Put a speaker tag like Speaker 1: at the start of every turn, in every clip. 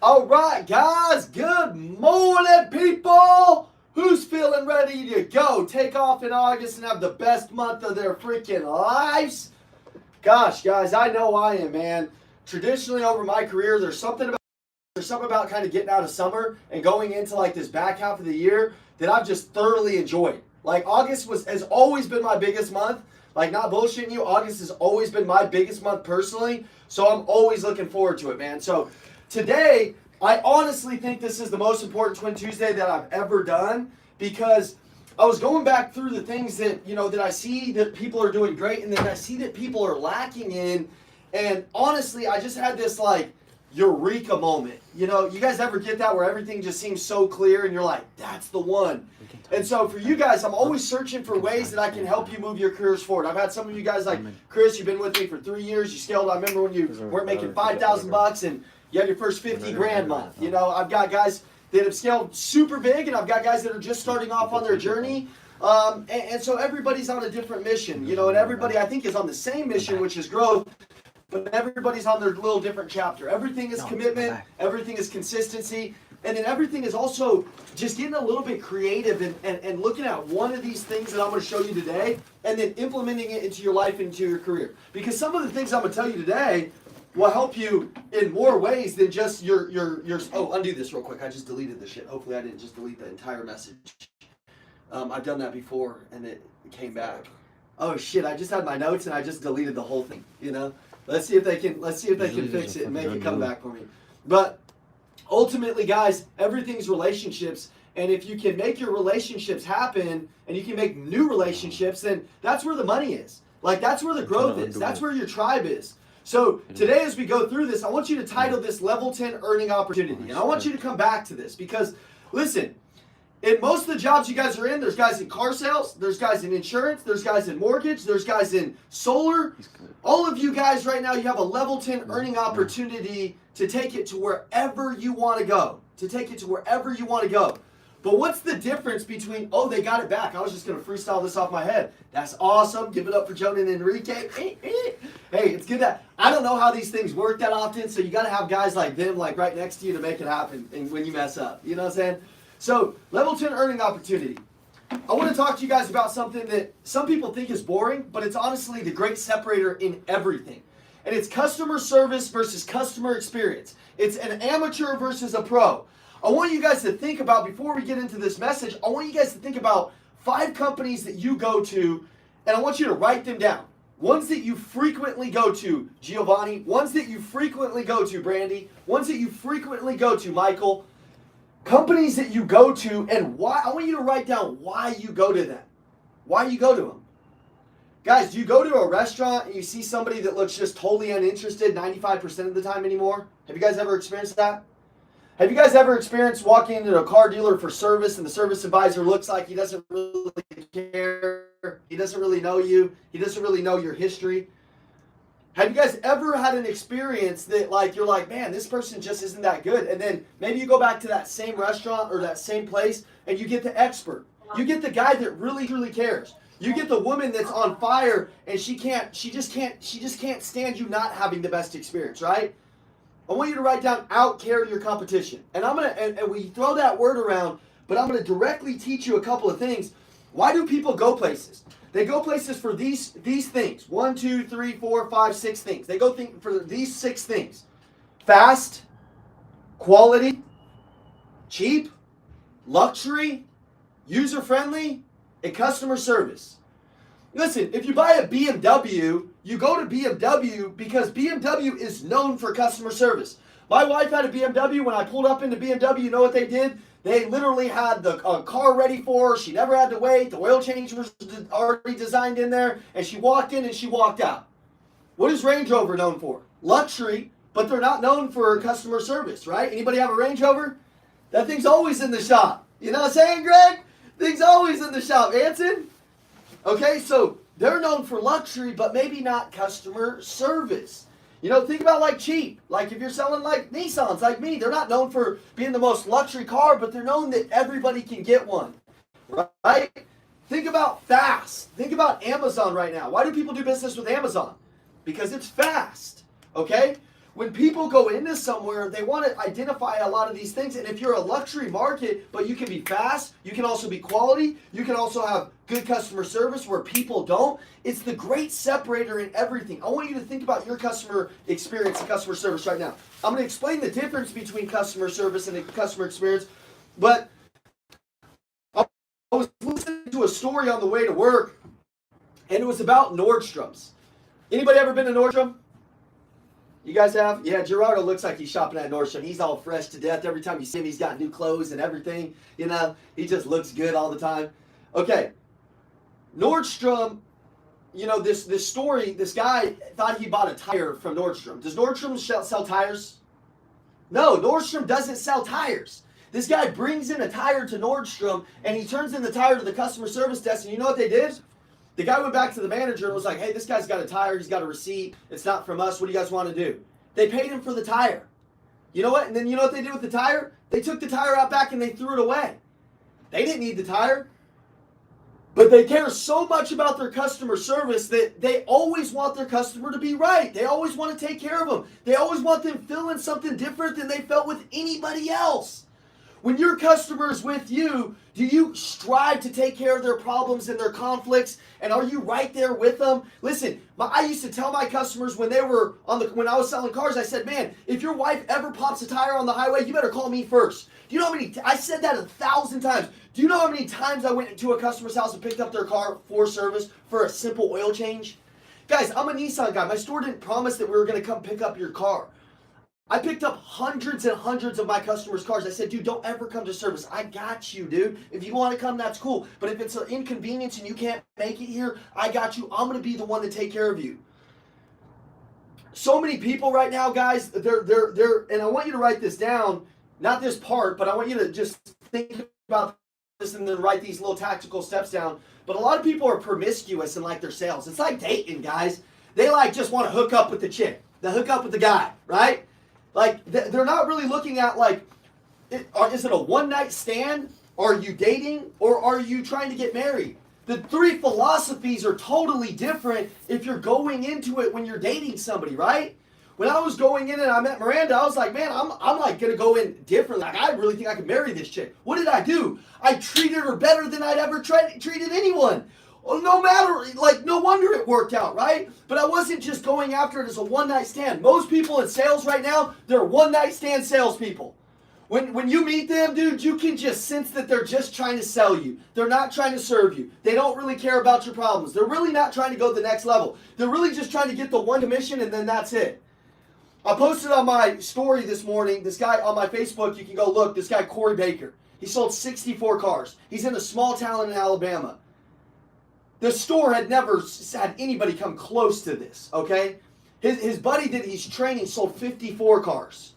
Speaker 1: All right, guys, good morning, people. Who's feeling ready to go? Take off in August and have the best month of their freaking lives? Gosh, guys, I know I am, man. Traditionally over my career, there's something about kind of getting out of summer and going into like this back half of the year that I've just thoroughly enjoyed. Like August has always been my biggest month. Like, not bullshitting you, August has always been my biggest month personally. So I'm always looking forward to it, man. So today, I honestly think this is the most important Twin Tuesday that I've ever done, because I was going back through the things that, that I see that people are doing great and that I see that people are lacking in. And honestly, I just had this like eureka moment. You guys ever get that where everything just seems so clear and you're like, that's the one. And so for you guys, I'm always searching for ways that I can help you move your careers forward. I've had some of you guys like, Chris, you've been with me for 3 years. You scaled. I remember when you weren't making $5,000 and you had your first 50 grand month. I've got guys that have scaled super big, and I've got guys that are just starting off on their journey. And so everybody's on a different mission, and everybody I think is on the same mission, which is growth. But everybody's on their little different chapter. Everything is commitment, everything is consistency, and then everything is also just getting a little bit creative and looking at one of these things that I'm going to show you today and then implementing it into your life, into your career. Because some of the things I'm going to tell you today will help you in more ways than just your oh, undo this real quick. I just deleted this shit. Hopefully I didn't just delete the entire message. I've done that before and it came back. Oh shit, I just had my notes and I just deleted the whole thing, Let's see if they can fix it and make it come back for me. But ultimately, guys, everything's relationships. And if you can make your relationships happen and you can make new relationships, then that's where the money is. Like, that's where the growth is. That's where your tribe is. So today, as we go through this, I want you to title this Level 10 Earning Opportunity. And I want you to come back to this because, listen, in most of the jobs you guys are in, there's guys in car sales, there's guys in insurance, there's guys in mortgage, there's guys in solar. All of you guys right now, you have a level 10 earning opportunity to take it to wherever you want to go. But what's the difference between, oh, they got it back. I was just going to freestyle this off my head. That's awesome. Give it up for Joan and Enrique. Hey, it's good that, I don't know how these things work that often, so you got to have guys like them like right next to you to make it happen and when you mess up. You know what I'm saying? So, level 10 earning opportunity. I want to talk to you guys about something that some people think is boring, but it's honestly the great separator in everything. And it's customer service versus customer experience. It's an amateur versus a pro. I want you guys to think about, before we get into this message, I want you guys to think about 5 companies that you go to, and I want you to write them down. Ones that you frequently go to, Giovanni. Ones that you frequently go to, Brandy. Ones that you frequently go to, Michael. Companies that you go to and why. I want you to write down why you go to them. Why you go to them. Guys, do you go to a restaurant and you see somebody that looks just totally uninterested 95% of the time anymore? Have you guys ever experienced that? Have you guys ever experienced walking into a car dealer for service and the service advisor looks like he doesn't really care? He doesn't really know you. He doesn't really know your history. Have you guys ever had an experience that like you're like, man, this person just isn't that good? And then maybe you go back to that same restaurant or that same place and you get the expert. You get the guy that really, truly cares. You get the woman that's on fire and she just can't stand you not having the best experience, right? I want you to write down out-care your competition. And and we throw that word around, but I'm gonna directly teach you a couple of things. Why do people go places? They go places for these things. 1, 2, 3, 4, 5, 6 things. They go for these 6 things. Fast, quality, cheap, luxury, user-friendly, and customer service. Listen, if you buy a BMW, you go to BMW because BMW is known for customer service. My wife had a BMW. When I pulled up into BMW, you know what they did? They literally had the car ready for her. She never had to wait. The oil change was already designed in there. And she walked in and she walked out. What is Range Rover known for? Luxury, but they're not known for customer service, right? Anybody have a Range Rover? That thing's always in the shop. You know what I'm saying, Greg? Thing's always in the shop. Anson? Okay, so they're known for luxury, but maybe not customer service. Think about like cheap. Like if you're selling like Nissans like me, they're not known for being the most luxury car, but they're known that everybody can get one, right? Think about fast. Think about Amazon right now. Why do people do business with Amazon? Because it's fast, okay? when people go into somewhere, they want to identify a lot of these things. And if you're a luxury market, but you can be fast, you can also be quality, you can also have good customer service where people don't. It's the great separator in everything. I want you to think about your customer experience and customer service right now. I'm going to explain the difference between customer service and customer experience, but I was listening to a story on the way to work, and it was about Nordstrom's. Anybody ever been to Nordstrom? You guys have? Yeah, Gerardo looks like he's shopping at Nordstrom. He's all fresh to death. Every time you see him, he's got new clothes and everything. You know, he just looks good all the time. Okay, Nordstrom, you know, this story, this guy thought he bought a tire from Nordstrom. Does Nordstrom sell tires? No, Nordstrom doesn't sell tires. This guy brings in a tire to Nordstrom, and he turns in the tire to the customer service desk, and you know what they did? The guy went back to the manager and was like, hey, this guy's got a tire. He's got a receipt. It's not from us. What do you guys want to do? They paid him for the tire. You know what? And then you know what they did with the tire? They took the tire out back and they threw it away. They didn't need the tire. But they care so much about their customer service that they always want their customer to be right. They always want to take care of them. They always want them feeling something different than they felt with anybody else. When your customer is with you, do you strive to take care of their problems and their conflicts? And are you right there with them? Listen, I used to tell my customers when they were when I was selling cars, I said, man, if your wife ever pops a tire on the highway, you better call me first. Do you know how many, I said that 1,000 times. Do you know how many times I went into a customer's house and picked up their car for service for a simple oil change? Guys, I'm a Nissan guy. My store didn't promise that we were going to come pick up your car. I picked up hundreds and hundreds of my customers' cars. I said, dude, don't ever come to service. I got you, dude. If you want to come, that's cool. But if it's an inconvenience and you can't make it here, I got you. I'm going to be the one to take care of you. So many people right now, guys, they're, and I want you to write this down, not this part, but I want you to just think about this and then write these little tactical steps down. But a lot of people are promiscuous in like their sales. It's like dating, guys. They like just want to hook up with the chick. They hook up with the guy, right? Like, they're not really looking at, like, is it a one-night stand? Are you dating? Or are you trying to get married? The three philosophies are totally different if you're going into it when you're dating somebody, right? When I was going in and I met Miranda, I was like, man, I'm like, going to go in differently. Like, I really think I could marry this chick. What did I do? I treated her better than I'd ever treated anyone. No matter, like, no wonder it worked out, right? But I wasn't just going after it as a one-night stand. Most people in sales right now, they're one-night stand salespeople. When you meet them, dude, you can just sense that they're just trying to sell you. They're not trying to serve you. They don't really care about your problems. They're really not trying to go to the next level. They're really just trying to get the one commission, and then that's it. I posted on my story this morning, this guy on my Facebook, you can go look, this guy, Corey Baker. He sold 64 cars. He's in a small town in Alabama. The store had never had anybody come close to this, okay? His buddy that he's training sold 54 cars.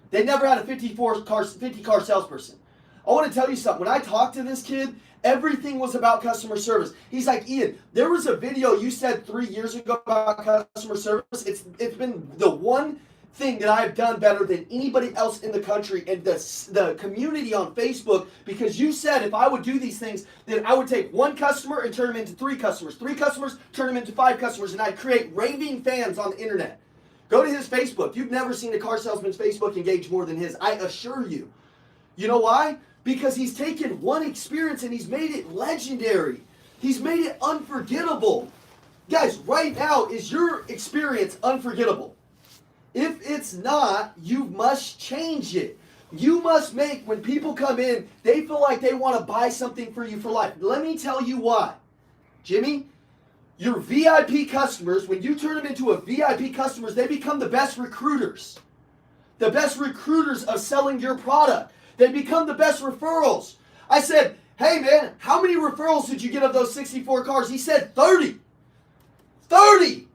Speaker 1: They never had a 50 car salesperson. I want to tell you something. When I talked to this kid, everything was about customer service. He's like, Ian, there was a video you said 3 years ago about customer service. It's been the one thing that I've done better than anybody else in the country and the community on Facebook, because you said if I would do these things, then I would take one customer and turn them into 3 customers. 3 customers, turn them into 5 customers, and I'd create raving fans on the internet. Go to his Facebook. You've never seen a car salesman's Facebook engage more than his, I assure you. You know why? Because he's taken one experience and he's made it legendary. He's made it unforgettable. Guys, right now, is your experience unforgettable? If it's not, you must change it. You must make, when people come in, they feel like they want to buy something for you for life. Let me tell you why. Jimmy, your VIP customers, when you turn them into a VIP customers, they become the best recruiters. The best recruiters of selling your product. They become the best referrals. I said, hey man, how many referrals did you get of those 64 cars? He said 30. 30!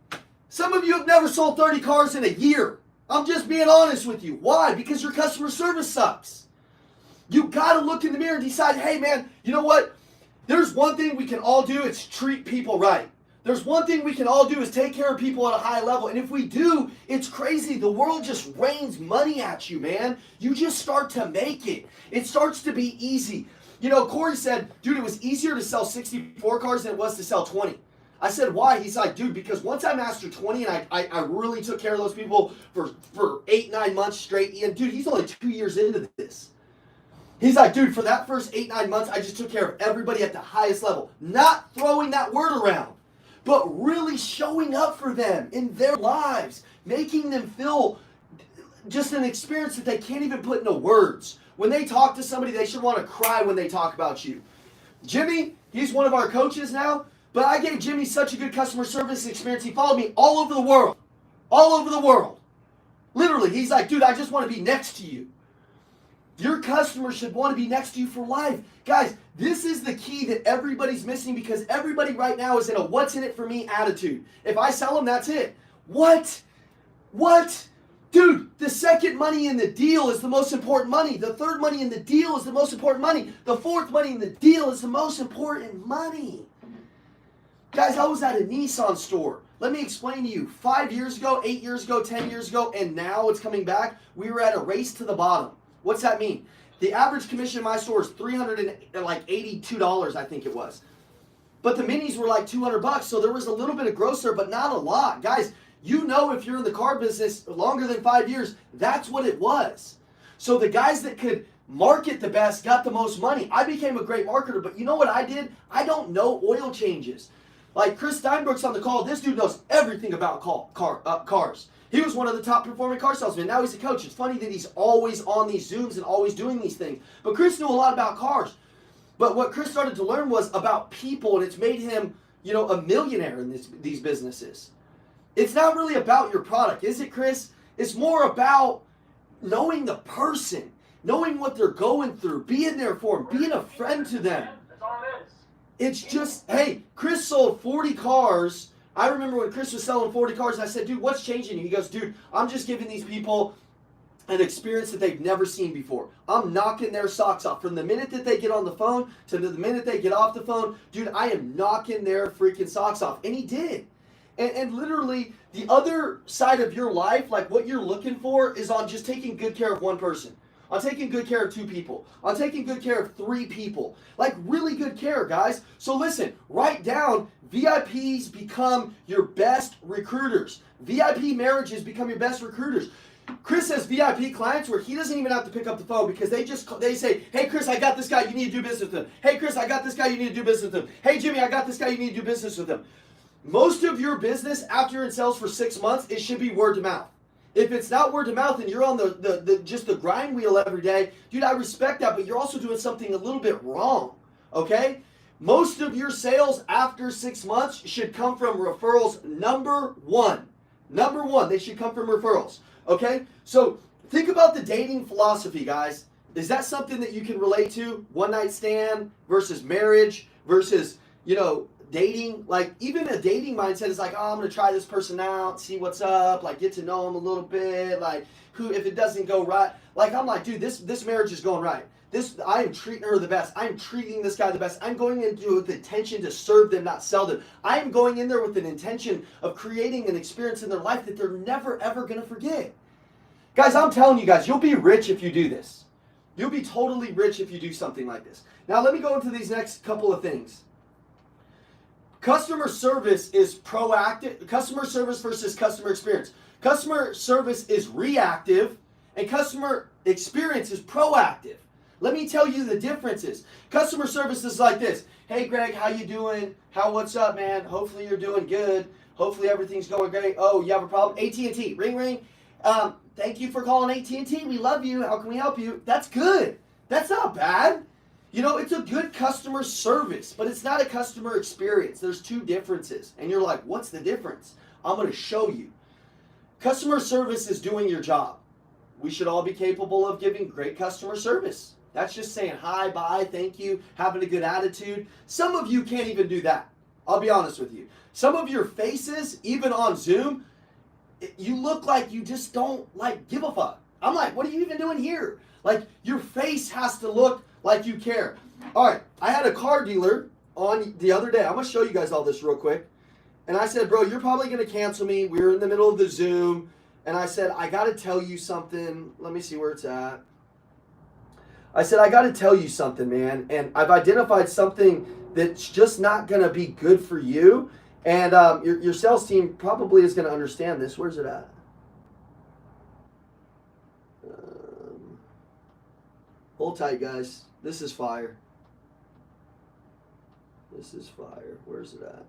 Speaker 1: Some of you have never sold 30 cars in a year. I'm just being honest with you. Why? Because your customer service sucks. You got to look in the mirror and decide, hey man, you know what? There's one thing we can all do, it's treat people right. There's one thing we can all do is take care of people at a high level. And if we do, it's crazy. The world just rains money at you, man. You just start to make it. It starts to be easy. You know, Corey said, dude, it was easier to sell 64 cars than it was to sell 20. I said, why? He's like, dude, because once I mastered 20 and I really took care of those people for 8-9 months straight. And dude, he's only 2 years into this. He's like, dude, for that first 8-9 months, I just took care of everybody at the highest level. Not throwing that word around, but really showing up for them in their lives, making them feel just an experience that they can't even put into words. When they talk to somebody, they should want to cry when they talk about you. Jimmy, he's one of our coaches now, but I gave Jimmy such a good customer service experience. He followed me all over the world. All over the world. Literally, he's like, dude, I just want to be next to you. Your customers should want to be next to you for life. Guys, this is the key that everybody's missing because everybody right now is in a what's in it for me attitude. If I sell them, that's it. What? What? Dude, the second money in the deal is the most important money. The third money in the deal is the most important money. The fourth money in the deal is the most important money. Guys, I was at a Nissan store. Let me explain to you. 5 years ago, 8 years ago, 10 years ago, and now it's coming back. We were at a race to the bottom. What's that mean? The average commission in my store is $382, I think it was. But the minis were like $200, so there was a little bit of growth there, but not a lot. Guys, you know if you're in the car business longer than 5 years, that's what it was. So the guys that could market the best got the most money. I became a great marketer, but you know what I did? I don't know oil changes. Like Chris Steinbrook's on the call. This dude knows everything about cars. He was one of the top performing car salesmen. Now he's a coach. It's funny that he's always on these Zooms and always doing these things. But Chris knew a lot about cars. But what Chris started to learn was about people, and it's made him, a millionaire in these businesses. It's not really about your product, is it, Chris? It's more about knowing the person, knowing what they're going through, being there for them, being a friend to them.
Speaker 2: That's all it is.
Speaker 1: It's just, hey, Chris sold 40 cars. I remember when Chris was selling 40 cars, and I said, dude, what's changing you? He goes, dude, I'm just giving these people an experience that they've never seen before. I'm knocking their socks off. From the minute that they get on the phone to the minute they get off the phone, dude, I am knocking their freaking socks off. And he did. And literally, the other side of your life, like what you're looking for, is on just taking good care of one person. On taking good care of 2 people. On taking good care of 3 people. Like really good care, guys. So listen, write down VIPs become your best recruiters. VIP marriages become your best recruiters. Chris has VIP clients where he doesn't even have to pick up the phone because they say, hey Chris, I got this guy, you need to do business with him. Hey Chris, I got this guy, you need to do business with him. Hey Jimmy, I got this guy, you need to do business with him. Most of your business after you're in sales for 6 months, it should be word to mouth. If it's not word of mouth and you're on just the grind wheel every day, dude, I respect that, but you're also doing something a little bit wrong, okay? Most of your sales after 6 months should come from referrals, number one. Number one, they should come from referrals, okay? So think about the dating philosophy, guys. Is that something that you can relate to? One night stand versus marriage versus, dating. Like even a dating mindset is like, oh, I'm gonna try this person out, see what's up, like get to know them a little bit, like if it doesn't go right, like I'm like, dude, this marriage is going right. I am treating her the best. I am treating this guy the best. I'm going into with the intention to serve them, not sell them. I am going in there with an intention of creating an experience in their life that they're never ever gonna forget. Guys, I'm telling you guys, you'll be rich if you do this. You'll be totally rich if you do something like this. Now let me go into these next couple of things. Customer service is proactive. Customer service versus customer experience. Customer service is reactive, and customer experience is proactive. Let me tell you the differences. Customer service is like this. Hey, Greg, how you doing? What's up, man? Hopefully you're doing good. Hopefully everything's going great. Oh, you have a problem? AT&T. Ring, ring. Thank you for calling AT&T. We love you. How can we help you? That's good. That's not bad. It's a good customer service, but it's not a customer experience. There's 2 differences. And you're like, what's the difference? I'm going to show you. Customer service is doing your job. We should all be capable of giving great customer service. That's just saying hi, bye, thank you, having a good attitude. Some of you can't even do that. I'll be honest with you. Some of your faces, even on Zoom, you look like you just don't give a fuck. I'm like, what are you even doing here? Like your face has to look like you care. All right, I had a car dealer on the other day. I'm going to show you guys all this real quick. And I said, bro, you're probably going to cancel me. We were in the middle of the Zoom. And I said, I got to tell you something. Let me see where it's at. I said, I got to tell you something, man. And I've identified something that's just not going to be good for you. And your sales team probably is going to understand this. Where's it at? Hold tight, guys. This is fire. This is fire. Where's it at?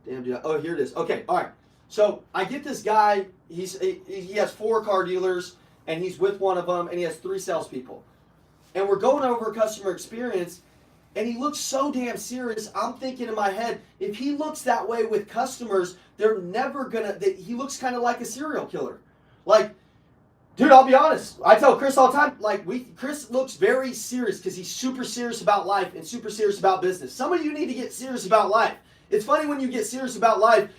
Speaker 1: Damn, dude. Oh, here it is. Okay, all right. So I get this guy. He has 4 car dealers, and he's with one of them, and he has 3 salespeople. And we're going over customer experience, and he looks so damn serious. I'm thinking in my head, if he looks that way with customers, they're never gonna. He looks kind of like a serial killer. Like, dude, I'll be honest. I tell Chris all the time, like, Chris looks very serious because he's super serious about life and super serious about business. Some of you need to get serious about life. It's funny when you get serious about life,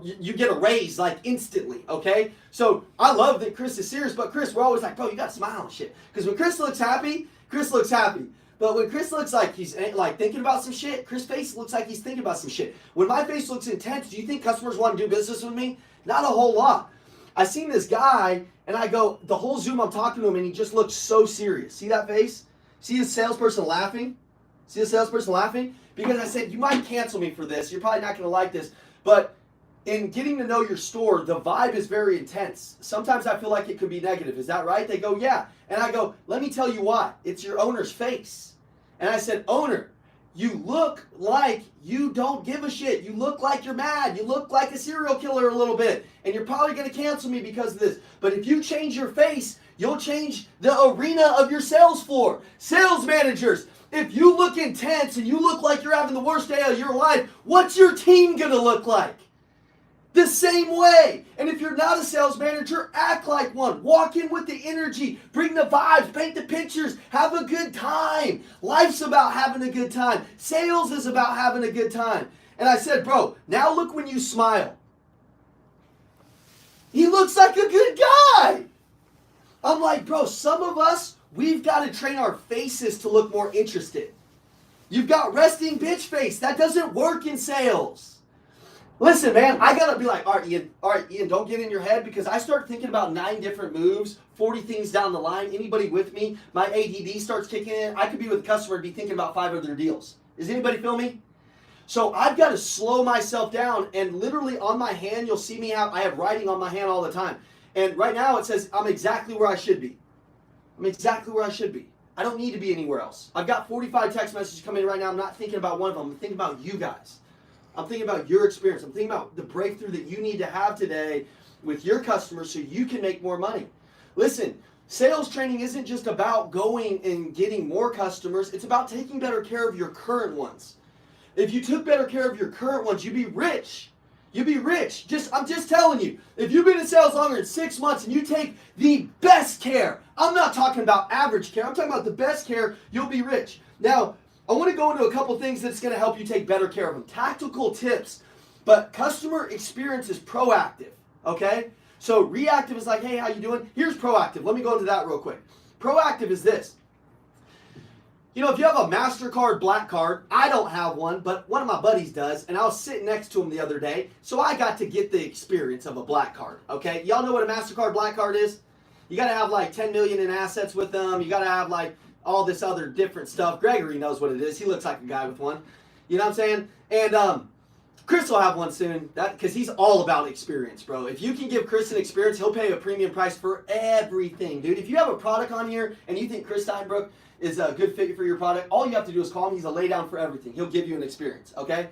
Speaker 1: you get a raise, like, instantly, okay? So I love that Chris is serious, but Chris, we're always like, bro, you got to smile and shit. Because when Chris looks happy, Chris looks happy. But when Chris looks like he's like thinking about some shit, Chris' face looks like he's thinking about some shit. When my face looks intense, do you think customers want to do business with me? Not a whole lot. I seen this guy, and I go, the whole Zoom I'm talking to him, and he just looks so serious. See that face? See the salesperson laughing? See the salesperson laughing? Because I said, you might cancel me for this. You're probably not going to like this. But in getting to know your store, the vibe is very intense. Sometimes I feel like it could be negative. Is that right? They go, yeah. And I go, let me tell you why. It's your owner's face. And I said, owner, you look like you don't give a shit. You look like you're mad. You look like a serial killer a little bit. And you're probably going to cancel me because of this. But if you change your face, you'll change the arena of your sales floor. Sales managers, if you look intense and you look like you're having the worst day of your life, what's your team going to look like? The same way. And if you're not a sales manager, act like one. Walk in with the energy. Bring the vibes. Paint the pictures. Have a good time. Life's about having a good time. Sales is about having a good time. And I said, bro, now look when you smile. He looks like a good guy. I'm like, bro, some of us, we've got to train our faces to look more interested. You've got resting bitch face. That doesn't work in sales. Listen, man, I got to be like, all right, Ian, don't get in your head, because I start thinking about 9 different moves, 40 things down the line. Anybody with me? My ADD starts kicking in. I could be with a customer and be thinking about 5 other deals. Does anybody feel me? So I've got to slow myself down, and literally on my hand, you'll see me I have writing on my hand all the time. And right now it says I'm exactly where I should be. I'm exactly where I should be. I don't need to be anywhere else. I've got 45 text messages coming in right now. I'm not thinking about one of them. I'm thinking about you guys. I'm thinking about your experience. I'm thinking about the breakthrough that you need to have today with your customers so you can make more money. Listen, sales training isn't just about going and getting more customers. It's about taking better care of your current ones. If you took better care of your current ones, you'd be rich. You'd be rich. I'm just telling you. If you've been in sales longer than 6 months and you take the best care, I'm not talking about average care. I'm talking about the best care, you'll be rich. Now, I want to go into a couple things that's going to help you take better care of them. Tactical tips, but customer experience is proactive, okay? So reactive is like, hey, how you doing? Here's proactive. Let me go into that real quick. Proactive is this. You know, if you have a MasterCard Black Card, I don't have one, but one of my buddies does, and I was sitting next to him the other day, so I got to get the experience of a Black Card, okay? Y'all know what a MasterCard Black Card is? You got to have like 10 million in assets with them. You got to have like all this other different stuff. Gregory knows what it is. He looks like a guy with one. You know what I'm saying? And Chris will have one soon, because he's all about experience, bro. If you can give Chris an experience, he'll pay a premium price for everything, dude. If you have a product on here and you think Chris Steinbrook is a good fit for your product, all you have to do is call him. He's a lay down for everything. He'll give you an experience, okay?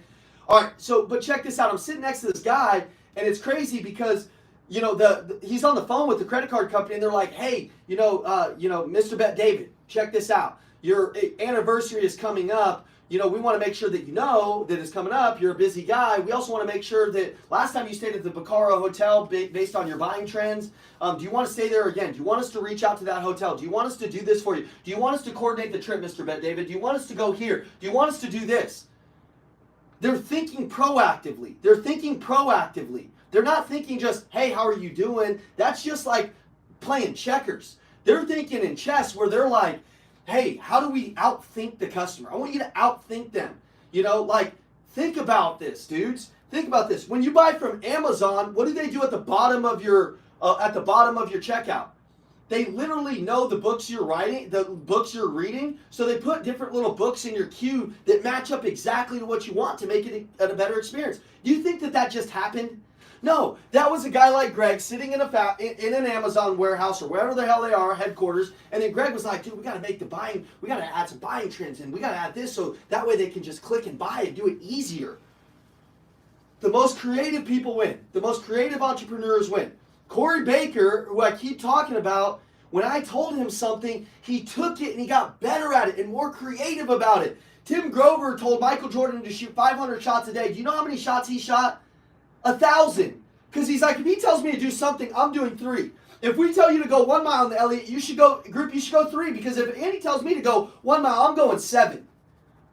Speaker 1: All right, so, but check this out. I'm sitting next to this guy, and it's crazy because, you know, he's on the phone with the credit card company, and they're like, hey, Mr. Bet David, check this out. Your anniversary is coming up. You know, we want to make sure that you know that it's coming up. You're a busy guy. We also want to make sure that last time you stayed at the Bacaro Hotel, based on your buying trends, do you want to stay there again? Do you want us to reach out to that hotel? Do you want us to do this for you? Do you want us to coordinate the trip, Mr. Bet David? Do you want us to go here? Do you want us to do this? They're thinking proactively. They're thinking proactively. They're not thinking just, hey, how are you doing? That's just like playing checkers. They're thinking in chess where they're like, hey, how do we outthink the customer? I want you to outthink them. You know, like, think about this, dudes. Think about this. When you buy from Amazon, what do they do at the bottom of your checkout? They literally know the books you're writing, the books you're reading, so they put different little books in your queue that match up exactly to what you want to make it a better experience. Do you think that just happened? No, that was a guy like Greg sitting in an Amazon warehouse or wherever the hell they are, headquarters, and then Greg was like, dude, we got to make the buying, we got to add some buying trends, and we got to add this so that way they can just click and buy and do it easier. The most creative people win. The most creative entrepreneurs win. Corey Baker, who I keep talking about, when I told him something, he took it and he got better at it and more creative about it. Tim Grover told Michael Jordan to shoot 500 shots a day. Do you know how many shots he shot? 1,000. Because he's like, if he tells me to do something, I'm doing 3. If we tell you to go 1 mile in the Elliott, you should go 3. Because if Andy tells me to go 1 mile, I'm going 7.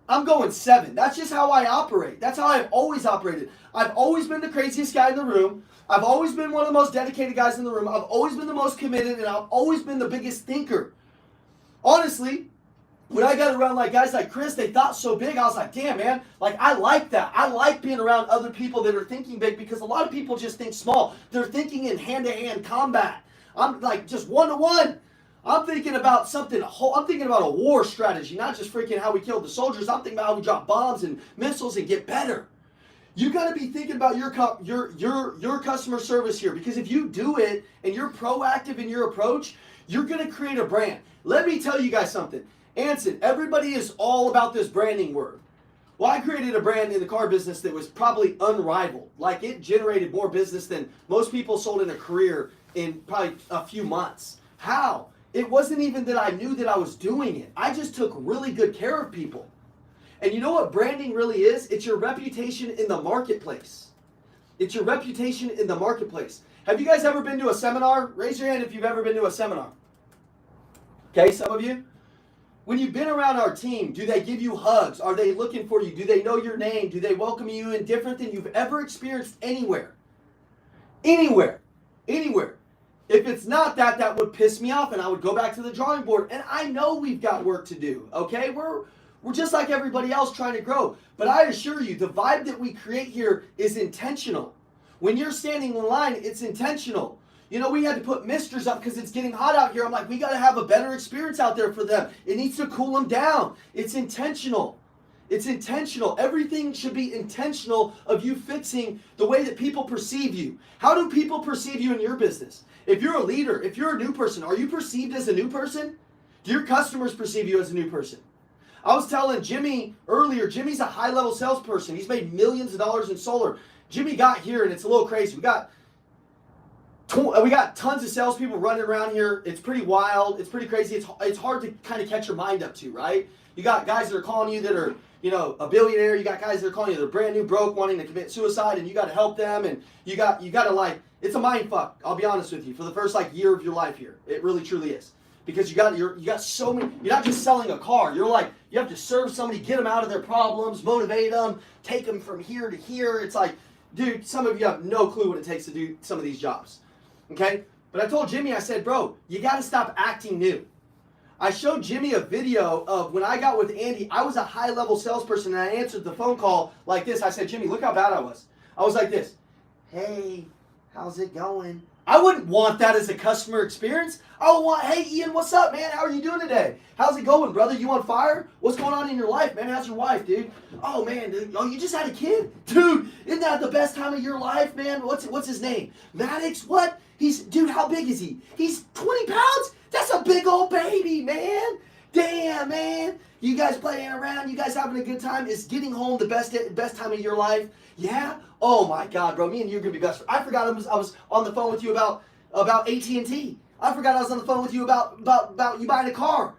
Speaker 1: I'm going 7. That's just how I operate. That's how I've always operated. I've always been the craziest guy in the room. I've always been one of the most dedicated guys in the room. I've always been the most committed, and I've always been the biggest thinker. Honestly, when I got around like guys like Chris, they thought so big. I was like, damn, man, like I like that. I like being around other people that are thinking big because a lot of people just think small. They're thinking in hand-to-hand combat. I'm like just one-to-one. I'm thinking about something. I'm thinking about a war strategy, not just freaking how we killed the soldiers. I'm thinking about how we drop bombs and missiles and get better. You got to be thinking about your customer service here, because if you do it and you're proactive in your approach, you're going to create a brand. Let me tell you guys something. Anson, everybody is all about this branding word. Well, I created a brand in the car business that was probably unrivaled. Like, it generated more business than most people sold in a career in probably a few months. How? It wasn't even that I knew that I was doing it. I just took really good care of people. And you know what branding really is? It's your reputation in the marketplace. It's your reputation in the marketplace. Have you guys ever been to a seminar? Raise your hand if you've ever been to a seminar. Okay, some of you. When you've been around our team, do they give you hugs? Are they looking for you? Do they know your name? Do they welcome you in different than you've ever experienced anywhere? Anywhere. Anywhere. If it's not that, that would piss me off and I would go back to the drawing board. And I know we've got work to do, okay? We're just like everybody else trying to grow. But I assure you, the vibe that we create here is intentional. When you're standing in line, it's intentional. You know, we had to put misters up because it's getting hot out here. I'm like, we got to have a better experience out there for them. It needs to cool them down. It's intentional. It's intentional. Everything should be intentional of you fixing the way that people perceive you. How do people perceive you in your business? If you're a leader, if you're a new person, are you perceived as a new person? Do your customers perceive you as a new person? I was telling Jimmy earlier, Jimmy's a high-level salesperson. He's made millions of dollars in solar. Jimmy got here, and it's a little crazy. We got tons of salespeople running around here. It's pretty wild. It's pretty crazy. It's hard to kind of catch your mind up to, right? You got guys that are calling you that are, you know, a billionaire. You got guys that are calling you that are brand new broke, wanting to commit suicide, and you got to help them. And you got to like, it's a mind fuck. I'll be honest with you. For the first like year of your life here, it really truly is. Because you got so many. You're not just selling a car. You're like, you have to serve somebody, get them out of their problems, motivate them, take them from here to here. It's like, dude, some of you have no clue what it takes to do some of these jobs. Okay? But I told Jimmy, I said, bro, you got to stop acting new. I showed Jimmy a video of when I got with Andy. I was a high-level salesperson, and I answered the phone call like this. I said, Jimmy, look how bad I was. I was like this. Hey, how's it going? I wouldn't want that as a customer experience. I would want, hey, Ian, what's up, man? How are you doing today? How's it going, brother? You on fire? What's going on in your life, man? How's your wife, dude? Oh, man, dude. Oh, you just had a kid? Dude, isn't that the best time of your life, man? What's his name? Maddox? What? Dude, how big is he? He's 20 pounds? That's a big old baby, man. Damn, man. You guys playing around? You guys having a good time? Is getting home the best time of your life? Yeah? Oh, my God, bro. Me and you are going to be best friends. I forgot I was on the phone with you about AT&T. I forgot I was on the phone with you about you buying a car.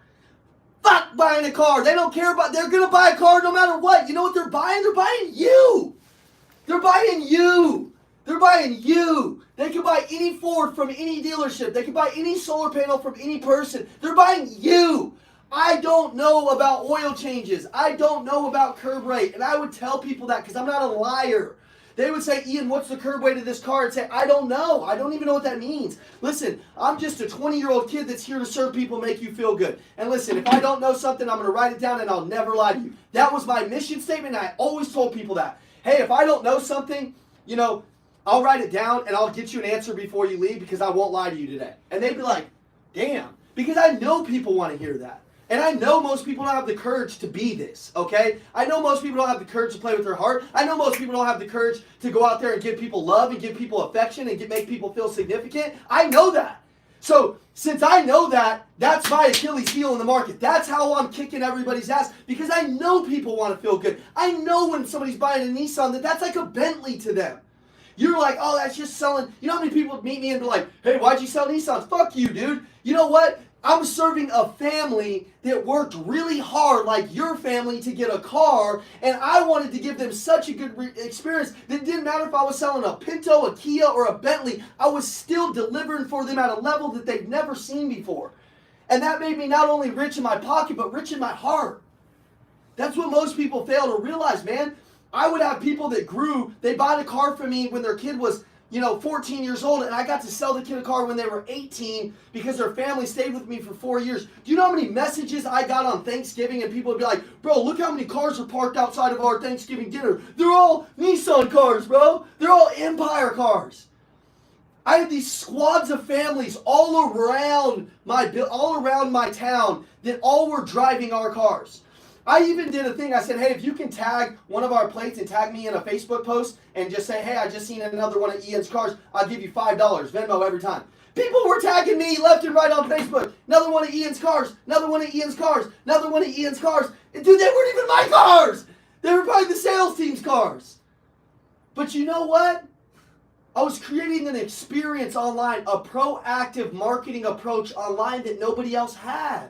Speaker 1: Fuck buying a car. They don't care about, they're going to buy a car no matter what. You know what they're buying? They're buying you. They're buying you. They're buying you. They can buy any Ford from any dealership. They can buy any solar panel from any person. They're buying you. I don't know about oil changes. I don't know about curb rate. And I would tell people that because I'm not a liar. They would say, Ian, what's the curb weight of this car? And say, I don't know. I don't even know what that means. Listen, I'm just a 20-year-old kid that's here to serve people, make you feel good. And listen, if I don't know something, I'm going to write it down and I'll never lie to you. That was my mission statement. And I always told people that. Hey, if I don't know something, you know, I'll write it down and I'll get you an answer before you leave because I won't lie to you today. And they'd be like, damn. Because I know people want to hear that. And I know most people don't have the courage to be this, okay? I know most people don't have the courage to play with their heart. I know most people don't have the courage to go out there and give people love and give people affection and make people feel significant. I know that. So, since I know that, that's my Achilles heel in the market. That's how I'm kicking everybody's ass, because I know people want to feel good. I know when somebody's buying a Nissan that's like a Bentley to them. You're like, oh, that's just selling. You know how many people meet me and be like, hey, why'd you sell Nissans? Fuck you, dude. You know what? I'm serving a family that worked really hard, like your family, to get a car, and I wanted to give them such a good experience that it didn't matter if I was selling a Pinto, a Kia, or a Bentley. I was still delivering for them at a level that they've never seen before. And that made me not only rich in my pocket, but rich in my heart. That's what most people fail to realize, man. I would have people that grew, they bought a car from me when their kid was 14 years old, and I got to sell the kid a car when they were 18 because their family stayed with me for 4 years. Do you know how many messages I got on Thanksgiving, and people would be like, bro, look how many cars are parked outside of our Thanksgiving dinner. They're all Nissan cars, bro. They're all Empire cars. I had these squads of families all around my town that all were driving our cars. I even did a thing. I said, hey, if you can tag one of our plates and tag me in a Facebook post and just say, hey, I just seen another one of Ian's cars, I'll give you $5, Venmo every time. People were tagging me left and right on Facebook. Another one of Ian's cars, another one of Ian's cars, another one of Ian's cars. And dude, they weren't even my cars. They were probably the sales team's cars. But you know what? I was creating an experience online, a proactive marketing approach online that nobody else had.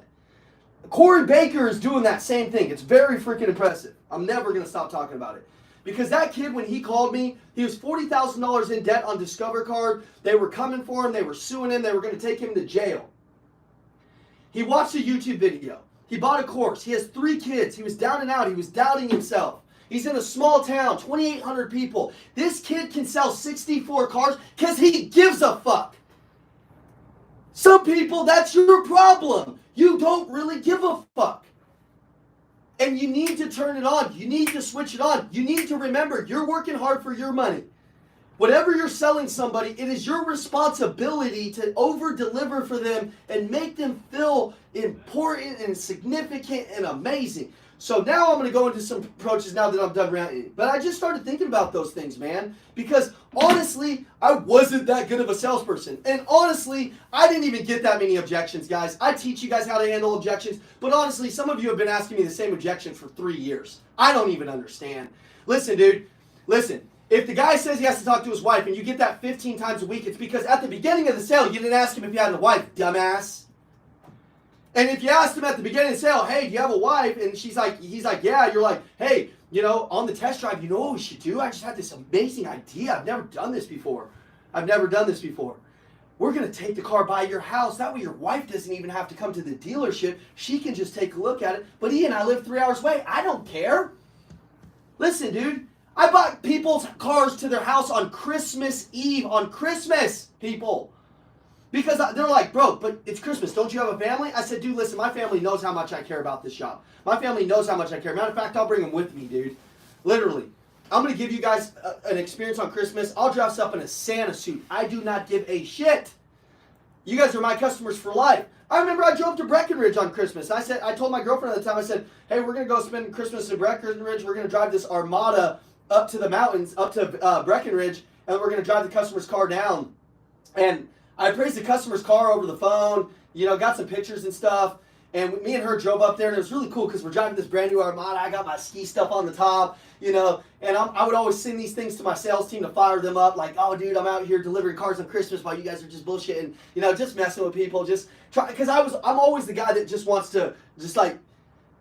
Speaker 1: Corey Baker is doing that same thing. It's very freaking impressive. I'm never going to stop talking about it. Because that kid, when he called me, he was $40,000 in debt on Discover Card. They were coming for him. They were suing him. They were going to take him to jail. He watched a YouTube video. He bought a course. He has 3 kids. He was down and out. He was doubting himself. He's in a small town, 2,800 people. This kid can sell 64 cars because he gives a fuck. Some people, that's your problem. You don't really give a fuck. And you need to turn it on. You need to switch it on. You need to remember, you're working hard for your money. Whatever you're selling somebody, it is your responsibility to over-deliver for them and make them feel important and significant and amazing. So now I'm going to go into some approaches now that I'm done ranting. But I just started thinking about those things, man. Because honestly, I wasn't that good of a salesperson. And honestly, I didn't even get that many objections, guys. I teach you guys how to handle objections. But honestly, some of you have been asking me the same objection for 3 years. I don't even understand. Listen, dude. Listen. If the guy says he has to talk to his wife and you get that 15 times a week, it's because at the beginning of the sale, you didn't ask him if he had a wife, dumbass. And if you asked him at the beginning of the sale, hey, do you have a wife? And he's like, yeah. You're like, hey, on the test drive, you know what we should do? I just had this amazing idea. I've never done this before. We're going to take the car by your house. That way your wife doesn't even have to come to the dealership. She can just take a look at it. But Ian, I live 3 hours away. I don't care. Listen, dude. I bought people's cars to their house on Christmas Eve. On Christmas, people. Because they're like, bro, but it's Christmas. Don't you have a family? I said, dude, listen, my family knows how much I care about this shop. My family knows how much I care. Matter of fact, I'll bring them with me, dude. Literally. I'm going to give you guys an experience on Christmas. I'll dress up in a Santa suit. I do not give a shit. You guys are my customers for life. I remember I drove to Breckenridge on Christmas. I told my girlfriend at the time, I said, hey, we're going to go spend Christmas in Breckenridge. We're going to drive this Armada up to the mountains, up to Breckenridge, and we're going to drive the customer's car down. And I appraised the customer's car over the phone, got some pictures and stuff. And me and her drove up there, and it was really cool because we're driving this brand new Armada. I got my ski stuff on the top, and I would always send these things to my sales team to fire them up, like, oh, dude, I'm out here delivering cars on Christmas while you guys are just bullshitting, just messing with people, just try, because I'm always the guy that just wants to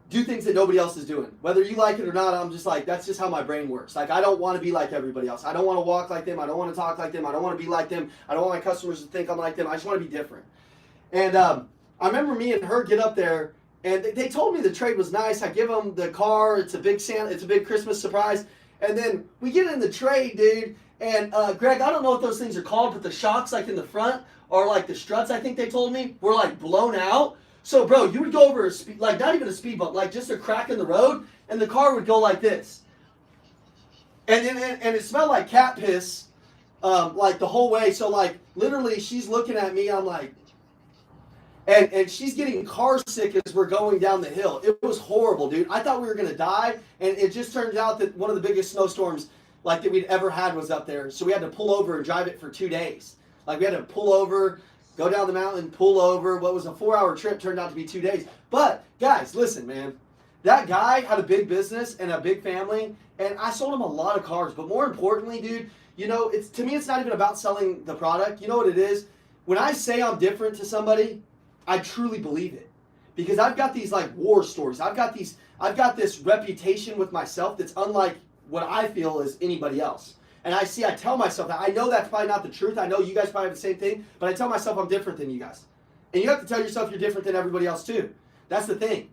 Speaker 1: do things that nobody else is doing. Whether you like it or not, I'm just like, that's just how my brain works. Like, I don't want to be like everybody else. I don't want to walk like them. I don't want to talk like them. I don't want to be like them. I don't want my customers to think I'm like them. I just want to be different. And I remember me and her get up there, and they told me the trade was nice. I give them the car. It's a big Christmas surprise. And then we get in the trade, dude. And Greg, I don't know what those things are called, but the shocks, like in the front, or like the struts, I think they told me, were like blown out. So, bro, you would go over a speed, like not even a speed bump, like just a crack in the road, and the car would go like this. And it smelled like cat piss, like the whole way. So, like, literally, she's looking at me. I'm like, And she's getting car sick as we're going down the hill. It was horrible, dude. I thought we were gonna die, and it just turned out that one of the biggest snowstorms like that we'd ever had was up there. So we had to pull over and drive it for 2 days. Like we had to pull over, go down the mountain, pull over. What was a 4-hour trip turned out to be 2 days. But guys, listen, man. That guy had a big business and a big family, and I sold him a lot of cars. But more importantly, dude, you know, it's to me, it's not even about selling the product. You know what it is? When I say I'm different to somebody, I truly believe it. Because I've got these like war stories. I've got this reputation with myself that's unlike what I feel is anybody else. And I tell myself that. I know that's probably not the truth. I know you guys probably have the same thing, but I tell myself I'm different than you guys. And you have to tell yourself you're different than everybody else too. That's the thing.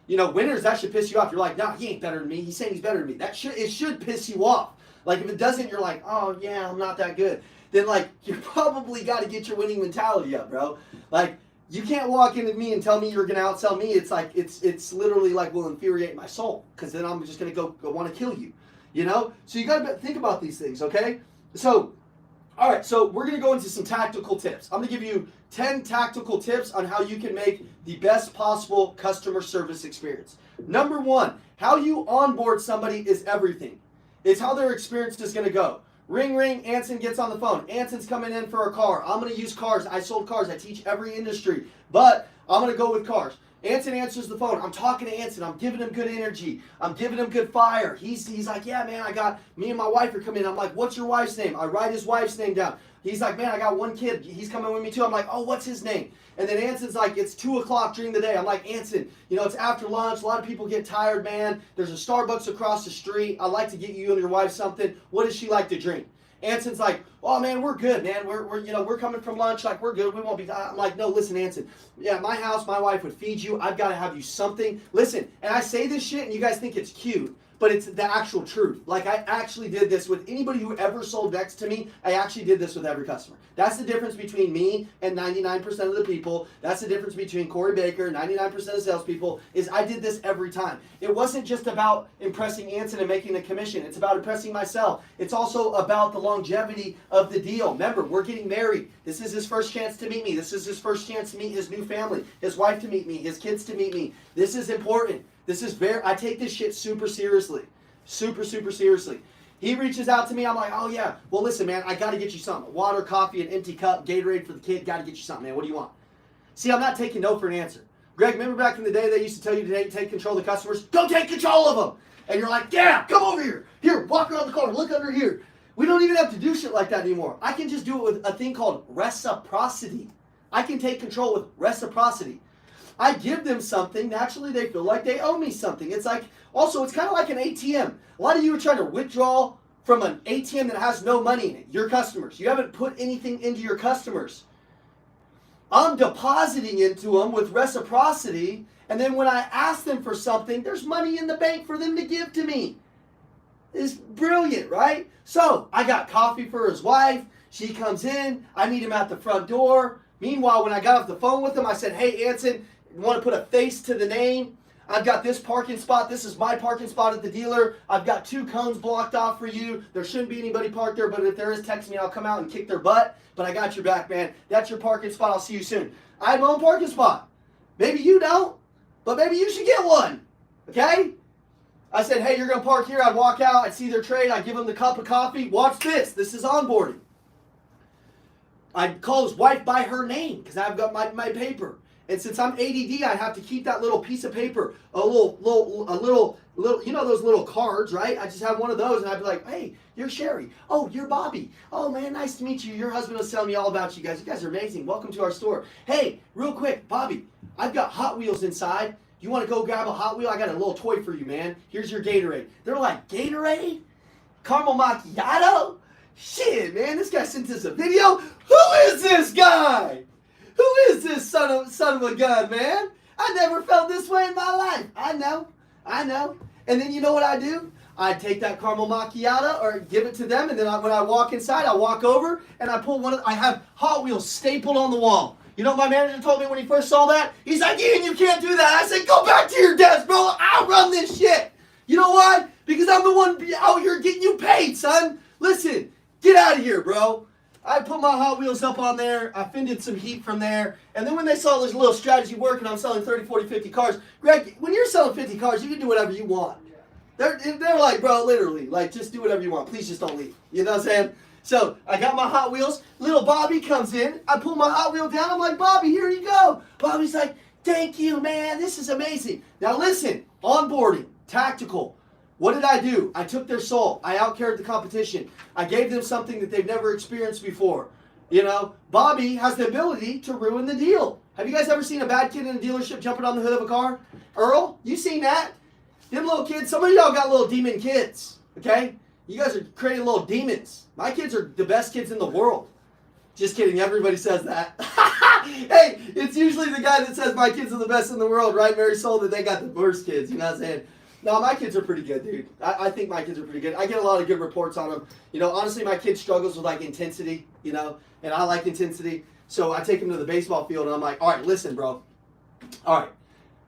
Speaker 1: You know, winners, that should piss you off. You're like, nah, he ain't better than me. He's saying he's better than me. It should piss you off. Like if it doesn't, you're like, oh yeah, I'm not that good. Then like you probably got to get your winning mentality up, bro. Like you can't walk into me and tell me you're gonna outsell me. It's like it's literally like will infuriate my soul, because then I'm just gonna go want to kill you. You know? So you gotta think about these things, okay? So, all right, so we're gonna go into some tactical tips. I'm gonna give you 10 tactical tips on how you can make the best possible customer service experience. Number 1, how you onboard somebody is everything. It's how their experience is gonna go. Ring, ring, Anson gets on the phone. Anson's coming in for a car. I'm going to use cars. I sold cars. I teach every industry. But I'm going to go with cars. Anson answers the phone. I'm talking to Anson. I'm giving him good energy. I'm giving him good fire. He's like, yeah, man, me and my wife are coming in. I'm like, what's your wife's name? I write his wife's name down. He's like, man, I got one kid. He's coming with me too. I'm like, oh, what's his name? And then Anson's like, it's 2 o'clock during the day. I'm like, Anson, you know, it's after lunch. A lot of people get tired, man. There's a Starbucks across the street. I'd like to get you and your wife something. What does she like to drink? Anson's like, oh man, we're good, man. We're coming from lunch, like we're good. We won't be. I'm like, no, listen, Anson. Yeah, my house, my wife would feed you. I've got to have you something. Listen, and I say this shit, and you guys think it's cute, but it's the actual truth. Like I actually did this with anybody who ever sold next to me. I actually did this with every customer. That's the difference between me and 99% of the people. That's the difference between Corey Baker, 99% of salespeople, is I did this every time. It wasn't just about impressing Anson and making the commission. It's about impressing myself. It's also about the longevity of the deal. Remember, we're getting married. This is his first chance to meet me. This is his first chance to meet his new family, his wife to meet me, his kids to meet me. This is important. I take this shit super seriously. Super, super seriously. He reaches out to me. I'm like, oh yeah. Well, listen, man, I got to get you something. Water, coffee, an empty cup, Gatorade for the kid. Got to get you something, man. What do you want? See, I'm not taking no for an answer. Greg, remember back in the day they used to tell you to take control of the customers? Go take control of them. And you're like, yeah, come over here. Here, walk around the corner. Look under here. We don't even have to do shit like that anymore. I can just do it with a thing called reciprocity. I can take control with reciprocity. I give them something, naturally they feel like they owe me something. It's like, also, it's kind of like an ATM. A lot of you are trying to withdraw from an ATM that has no money in it. Your customers. You haven't put anything into your customers. I'm depositing into them with reciprocity, and then when I ask them for something, there's money in the bank for them to give to me. It's brilliant, right? So, I got coffee for his wife. She comes in. I meet him at the front door. Meanwhile, when I got off the phone with him, I said, hey, Anson, you want to put a face to the name? I've got this parking spot. This is my parking spot at the dealer. I've got 2 cones blocked off for you. There shouldn't be anybody parked there, but if there is, text me. I'll come out and kick their butt. But I got your back, man. That's your parking spot. I'll see you soon. I have my own parking spot. Maybe you don't, but maybe you should get one. Okay? I said, hey, you're going to park here. I'd walk out. I'd see their trade. I'd give them the cup of coffee. Watch this. This is onboarding. I'd call his wife by her name because I've got my paper. And since I'm ADD, I have to keep that little piece of paper, a little, you know those little cards, right? I just have one of those, and I'd be like, hey, you're Sherry. Oh, you're Bobby. Oh, man, nice to meet you. Your husband was telling me all about you guys. You guys are amazing. Welcome to our store. Hey, real quick, Bobby, I've got Hot Wheels inside. You want to go grab a Hot Wheel? I got a little toy for you, man. Here's your Gatorade. They're like, Gatorade? Caramel macchiato? Shit, man, this guy sent us a video. Who is this guy? Who is this son of a gun, man? I never felt this way in my life. I know. And then you know what I do? I take that caramel macchiato or give it to them, and then when I walk inside, I walk over and I pull I have Hot Wheels stapled on the wall. You know what my manager told me when he first saw that? He's like, Ian, you can't do that. I said, go back to your desk, bro. I'll run this shit. You know why? Because I'm the one out here getting you paid, son. Listen, get out of here, bro. I put my Hot Wheels up on there. I fended some heat from there. And then when they saw this little strategy working, I'm selling 30, 40, 50 cars. Greg, when you're selling 50 cars, you can do whatever you want. They're like, bro, literally, like, just do whatever you want. Please just don't leave. You know what I'm saying? So I got my Hot Wheels. Little Bobby comes in. I pull my Hot Wheel down. I'm like, Bobby, here you go. Bobby's like, thank you, man. This is amazing. Now listen, onboarding, tactical. What did I do? I took their soul. I outcarried the competition. I gave them something that they've never experienced before. You know, Bobby has the ability to ruin the deal. Have you guys ever seen a bad kid in a dealership jumping on the hood of a car? Earl, you seen that? Them little kids, some of y'all got little demon kids, okay? You guys are creating little demons. My kids are the best kids in the world. Just kidding, everybody says that. Hey, it's usually the guy that says my kids are the best in the world, right, Mary Soul, that they got the worst kids, you know what I'm saying? No, my kids are pretty good, dude. I think my kids are pretty good. I get a lot of good reports on them. You know, honestly, my kid struggles with, like, intensity, you know, and I like intensity. So I take him to the baseball field, and I'm like, all right, listen, bro. All right.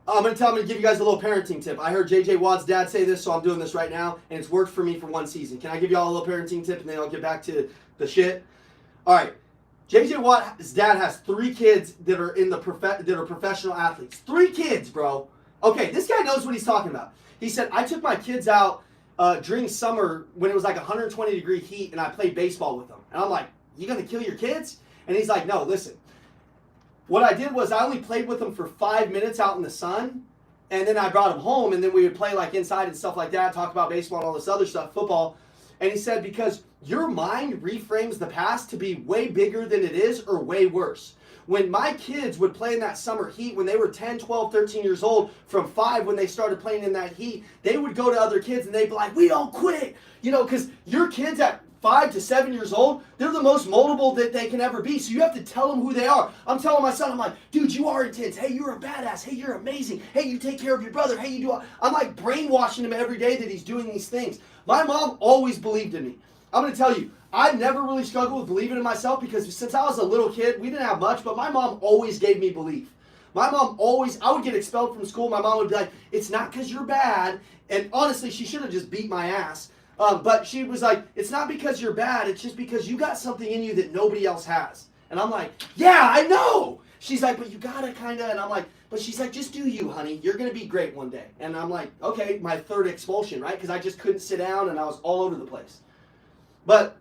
Speaker 1: I'm going to give you guys a little parenting tip. I heard J.J. Watt's dad say this, so I'm doing this right now, and it's worked for me for one season. Can I give y'all a little parenting tip, and then I'll get back to the shit? All right. J.J. Watt's dad has 3 kids that are in the that are professional athletes. 3 kids, bro. Okay, this guy knows what he's talking about. He said, I took my kids out during summer when it was like 120-degree heat, and I played baseball with them. And I'm like, you going to kill your kids? And he's like, no, listen. What I did was I only played with them for 5 minutes out in the sun, and then I brought them home, and then we would play like inside and stuff like that, talk about baseball and all this other stuff, football. And he said, because your mind reframes the past to be way bigger than it is or way worse. When my kids would play in that summer heat, when they were 10, 12, 13 years old, from 5 when they started playing in that heat, they would go to other kids and they'd be like, we don't quit. You know, because your kids at 5 to 7 years old, they're the most moldable that they can ever be. So you have to tell them who they are. I'm telling my son, I'm like, dude, you are intense. Hey, you're a badass. Hey, you're amazing. Hey, you take care of your brother. Hey, you do all. I'm like brainwashing him every day that he's doing these things. My mom always believed in me. I'm going to tell you, I never really struggled with believing in myself because since I was a little kid, we didn't have much, but my mom always gave me belief. My mom always, I would get expelled from school. My mom would be like, it's not because you're bad. And honestly, she should have just beat my ass. But she was like, it's not because you're bad. It's just because you got something in you that nobody else has. And I'm like, yeah, I know. She's like, but you got to kind of, and I'm like, but she's like, just do you, honey. You're going to be great one day. And I'm like, okay, my 3rd expulsion, right? Because I just couldn't sit down and I was all over the place. But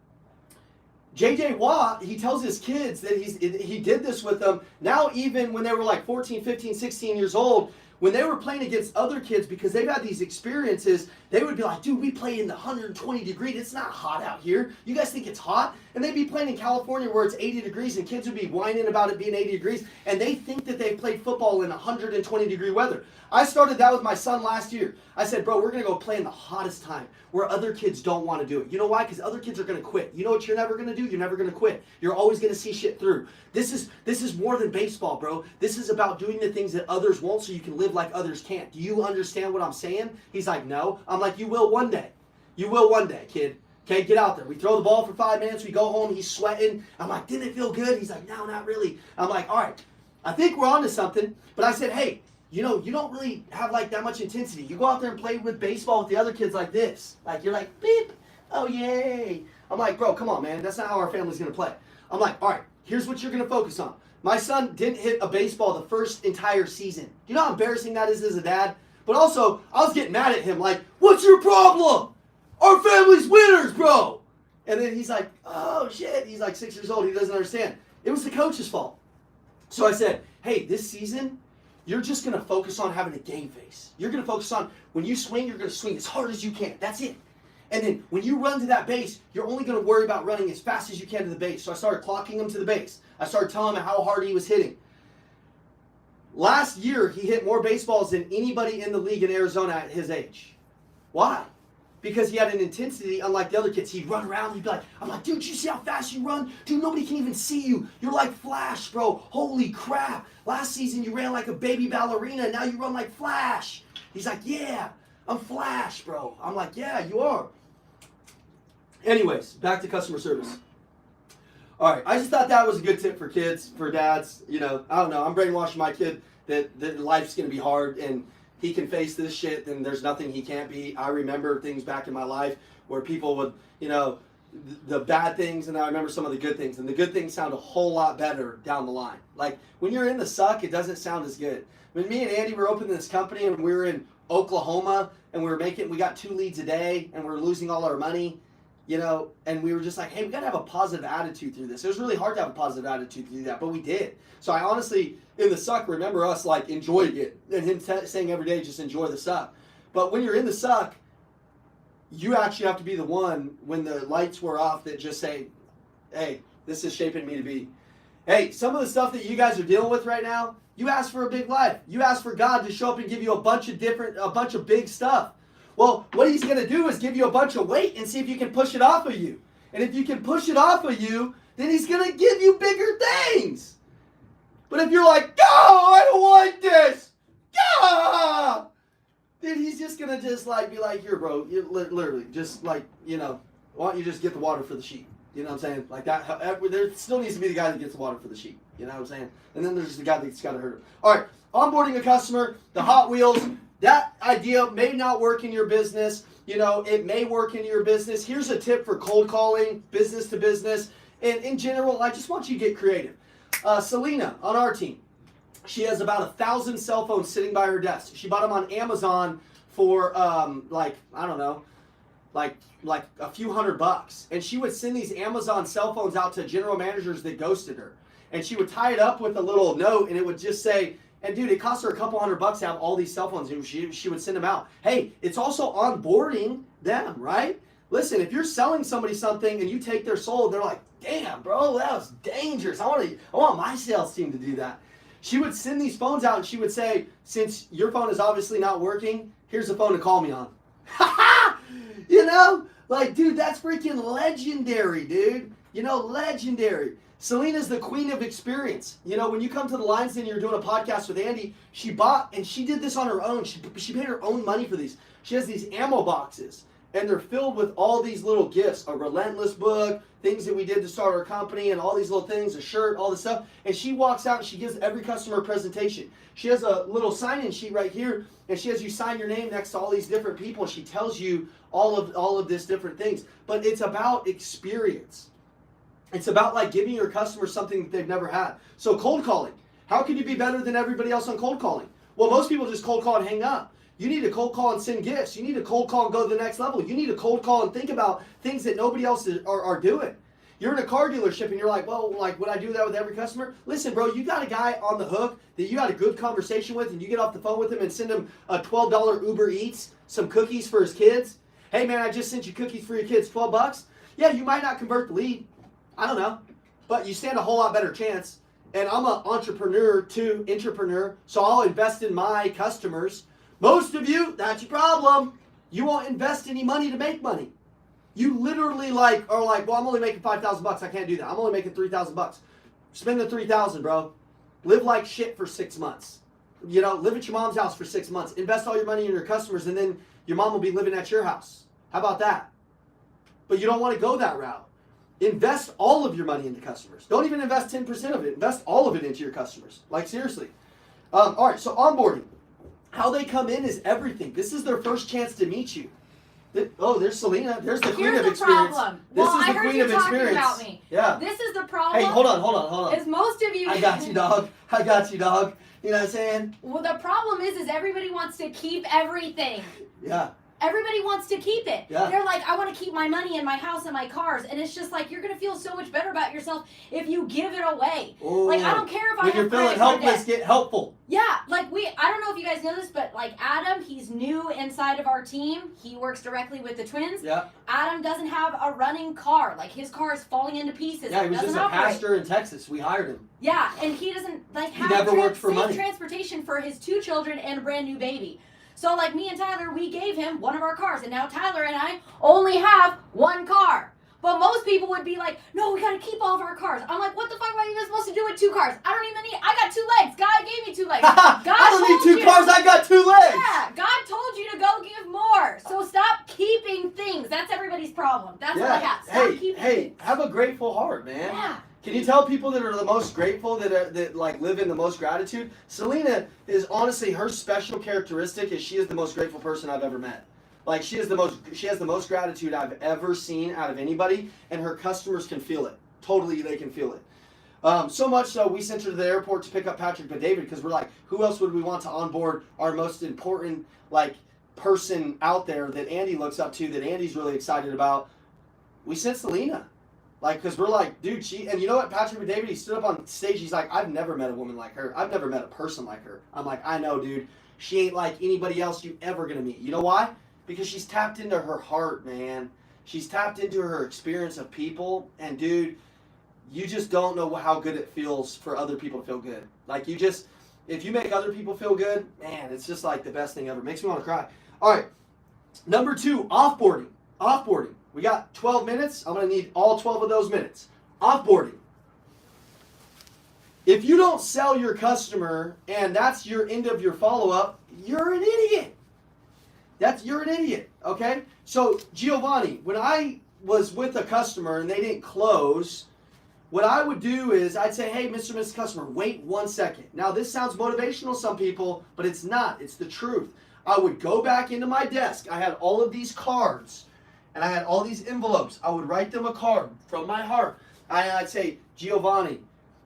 Speaker 1: J.J. Watt, he tells his kids that he did this with them. Now even when they were like 14, 15, 16 years old, when they were playing against other kids, because they've had these experiences, they would be like, dude, we play in the 120 degrees. It's not hot out here. You guys think it's hot? And they'd be playing in California where it's 80 degrees, and kids would be whining about it being 80 degrees, and they think that they played football in 120 degree weather. I started that with my son last year. I said, bro, we're going to go play in the hottest time where other kids don't want to do it. You know why? Because other kids are going to quit. You know what you're never going to do? You're never going to quit. You're always going to see shit through. This is more than baseball, bro. This is about doing the things that others won't so you can live like others can't. Do you understand what I'm saying? He's like, no. I'm like, you will one day. You will one day, kid. Okay, get out there. We throw the ball for 5 minutes. We go home. He's sweating. I'm like, didn't it feel good? He's like, no, not really. I'm like, all right. I think we're on to something. But I said, hey, you know, you don't really have like that much intensity. You go out there and play with baseball with the other kids like this. Like, you're like, beep. Oh, yay. I'm like, bro, come on, man. That's not how our family's going to play. I'm like, all right, here's what you're going to focus on. My son didn't hit a baseball the first entire season. You know how embarrassing that is as a dad? But also, I was getting mad at him like, what's your problem? Our family's winners, bro. And then he's like, oh, shit. He's like 6 years old. He doesn't understand. It was the coach's fault. So I said, hey, this season, you're just going to focus on having a game face. You're going to focus on when you swing, you're going to swing as hard as you can. That's it. And then when you run to that base, you're only going to worry about running as fast as you can to the base. So I started clocking him to the base. I started telling him how hard he was hitting. Last year, he hit more baseballs than anybody in the league in Arizona at his age. Why? Because he had an intensity unlike the other kids. He'd run around, he'd be like, I'm like, dude, you see how fast you run? Dude, nobody can even see you. You're like Flash, bro. Holy crap. Last season, you ran like a baby ballerina, and now you run like Flash. He's like, yeah, I'm Flash, bro. I'm like, yeah, you are. Anyways, back to customer service. All right, I just thought that was a good tip for kids, for dads. You know, I don't know. I'm brainwashing my kid that life's going to be hard, and he can face this shit, then there's nothing he can't be. I remember things back in my life where people would, you know, the bad things, and I remember some of the good things. And the good things sound a whole lot better down the line. Like when you're in the suck, it doesn't sound as good. When me and Andy were opening this company and we were in Oklahoma and we got 2 leads a day and we were losing all our money, you know, and we were just like, hey, we got to have a positive attitude through this. It was really hard to have a positive attitude through that, but we did. So I honestly, in the suck, remember us like enjoying it and him saying every day, just enjoy the suck. But when you're in the suck, you actually have to be the one when the lights were off that just say, hey, this is shaping me to be. Hey, some of the stuff that you guys are dealing with right now, you asked for a big life. You asked for God to show up and give you a bunch of big stuff. Well, what he's going to do is give you a bunch of weight and see if you can push it off of you. And if you can push it off of you, then he's going to give you bigger things. But if you're like, no, I don't want this. Ah! Then he's just going to just like be like, here, bro, you literally just like, you know, why don't you just get the water for the sheep? You know what I'm saying? Like that, there still needs to be the guy that gets the water for the sheep. You know what I'm saying? And then there's the guy that's got to hurt him. All right, onboarding a customer, the Hot Wheels, that idea may not work in your business. You know, it may work in your business. Here's a tip for cold calling, business to business. And in general, I just want you to get creative. Selena on our team, she has about 1,000 cell phones sitting by her desk. She bought them on Amazon for like, I don't know, like a few $100. And she would send these Amazon cell phones out to general managers that ghosted her. And she would tie it up with a little note, and it would just say, and dude, it cost her a couple $100 to have all these cell phones, and she would send them out. Hey, it's also onboarding them, right? Listen, if you're selling somebody something and you take their soul, they're like, damn, bro, that was dangerous. I want my sales team to do that. She would send these phones out, and she would say, since your phone is obviously not working, here's the phone to call me on. You know? Like, dude, that's freaking legendary, dude. You know, legendary. Selena's the queen of experience. You know, when you come to the Lions Den, you're doing a podcast with Andy, she bought, and she did this on her own. She paid her own money for these. She has these ammo boxes, and they're filled with all these little gifts, a Relentless book, things that we did to start our company, and all these little things, a shirt, all this stuff. And she walks out, and she gives every customer a presentation. She has a little sign-in sheet right here, and she has you sign your name next to all these different people, and she tells you all of this different things. But it's about experience. It's about like giving your customers something that they've never had. So cold calling. How can you be better than everybody else on cold calling? Well, most people just cold call and hang up. You need to cold call and send gifts. You need to cold call and go to the next level. You need to cold call and think about things that nobody else are doing. You're in a car dealership and you're like, well, like, would I do that with every customer? Listen, bro, you got a guy on the hook that you had a good conversation with, and you get off the phone with him and send him a $12 Uber Eats, some cookies for his kids. Hey, man, I just sent you cookies for your kids, $12. Yeah, you might not convert the lead. I don't know. But you stand a whole lot better chance. And I'm an entrepreneur too, intrapreneur, so I'll invest in my customers. Most of you, that's your problem. You won't invest any money to make money. You literally are like, well, I'm only making $5,000. I can't do that. I'm only making $3,000. Spend the $3,000, bro. Live like shit for 6 months. You know, live at your mom's house for 6 months. Invest all your money in your customers, and then your mom will be living at your house. How about that? But you don't want to go that route. Invest all of your money into customers. Don't even invest 10% of it. Invest all of it into your customers. Like, seriously. All right, so onboarding. How they come in is everything. This is their first chance to meet you. Oh, there's Selena. There's the queen of experience.
Speaker 2: Problem.
Speaker 1: This
Speaker 2: well,
Speaker 1: is the
Speaker 2: I heard
Speaker 1: queen
Speaker 2: you
Speaker 1: of
Speaker 2: talking
Speaker 1: experience.
Speaker 2: about me.
Speaker 1: Yeah.
Speaker 2: This is the problem.
Speaker 1: Hey, hold on.
Speaker 2: Is most of you.
Speaker 1: I got you, dog. I got you, dog. You know what I'm saying?
Speaker 2: Well, the problem is everybody wants to keep everything.
Speaker 1: Yeah.
Speaker 2: Everybody wants to keep it.
Speaker 1: Yeah.
Speaker 2: They're like, I want to keep my money and my house and my cars. And it's just like, you're going to feel so much better about yourself if you give it away.
Speaker 1: Ooh.
Speaker 2: Like, I don't care if I
Speaker 1: when
Speaker 2: have
Speaker 1: you're feeling
Speaker 2: credit card
Speaker 1: helpless,
Speaker 2: debt.
Speaker 1: get helpful.
Speaker 2: Yeah, like I don't know if you guys know this, but like Adam, he's new inside of our team. He works directly with the twins.
Speaker 1: Yeah.
Speaker 2: Adam doesn't have a running car. Like, his car is falling into pieces.
Speaker 1: Yeah, he was just a
Speaker 2: operate.
Speaker 1: pastor in Texas. We hired him.
Speaker 2: Yeah, and he doesn't like have
Speaker 1: never worked for
Speaker 2: safe
Speaker 1: money.
Speaker 2: transportation for his 2 children and a brand new baby. So like me and Tyler, we gave him one of our cars, and now Tyler and I only have 1 car. But most people would be like, no, we gotta keep all of our cars. I'm like, what the fuck are you guys supposed to do with 2 cars? I don't even need, I got 2 legs. God gave me 2 legs. God
Speaker 1: I don't
Speaker 2: told
Speaker 1: need 2 cars, I got 2 legs.
Speaker 2: Yeah, God told you to go give more. So stop keeping things. That's everybody's problem. That's what I have. Stop keeping things.
Speaker 1: Have a grateful heart, man.
Speaker 2: Yeah.
Speaker 1: Can you tell people that are the most grateful, that like live in the most gratitude? Selena is honestly, her special characteristic is she is the most grateful person I've ever met. Like she has the most gratitude I've ever seen out of anybody, and her customers can feel it. Totally, they can feel it. So much so, we sent her to the airport to pick up Patrick but David because we're like, who else would we want to onboard our most important like person out there that Andy looks up to, that Andy's really excited about? We sent Selena. Like, because we're like, dude, and you know what, Patrick but David, he stood up on stage, he's like, I've never met a woman like her. I've never met a person like her. I'm like, I know, dude. She ain't like anybody else you ever gonna meet. You know why? Because she's tapped into her heart, man. She's tapped into her experience of people, and dude, you just don't know how good it feels for other people to feel good. Like, if you make other people feel good, man, it's just like the best thing ever. Makes me want to cry. All right, number 2, offboarding. Offboarding. We got 12 minutes. I'm going to need all 12 of those minutes. Offboarding. If you don't sell your customer and that's your end of your follow-up, you're an idiot. You're an idiot, okay? So, Giovanni, when I was with a customer and they didn't close, what I would do is I'd say, hey, Mr. and Mrs. Customer, wait 1 second. Now, this sounds motivational to some people, but it's not. It's the truth. I would go back into my desk. I had all of these cards, and I had all these envelopes. I would write them a card from my heart. I'd say, Giovanni,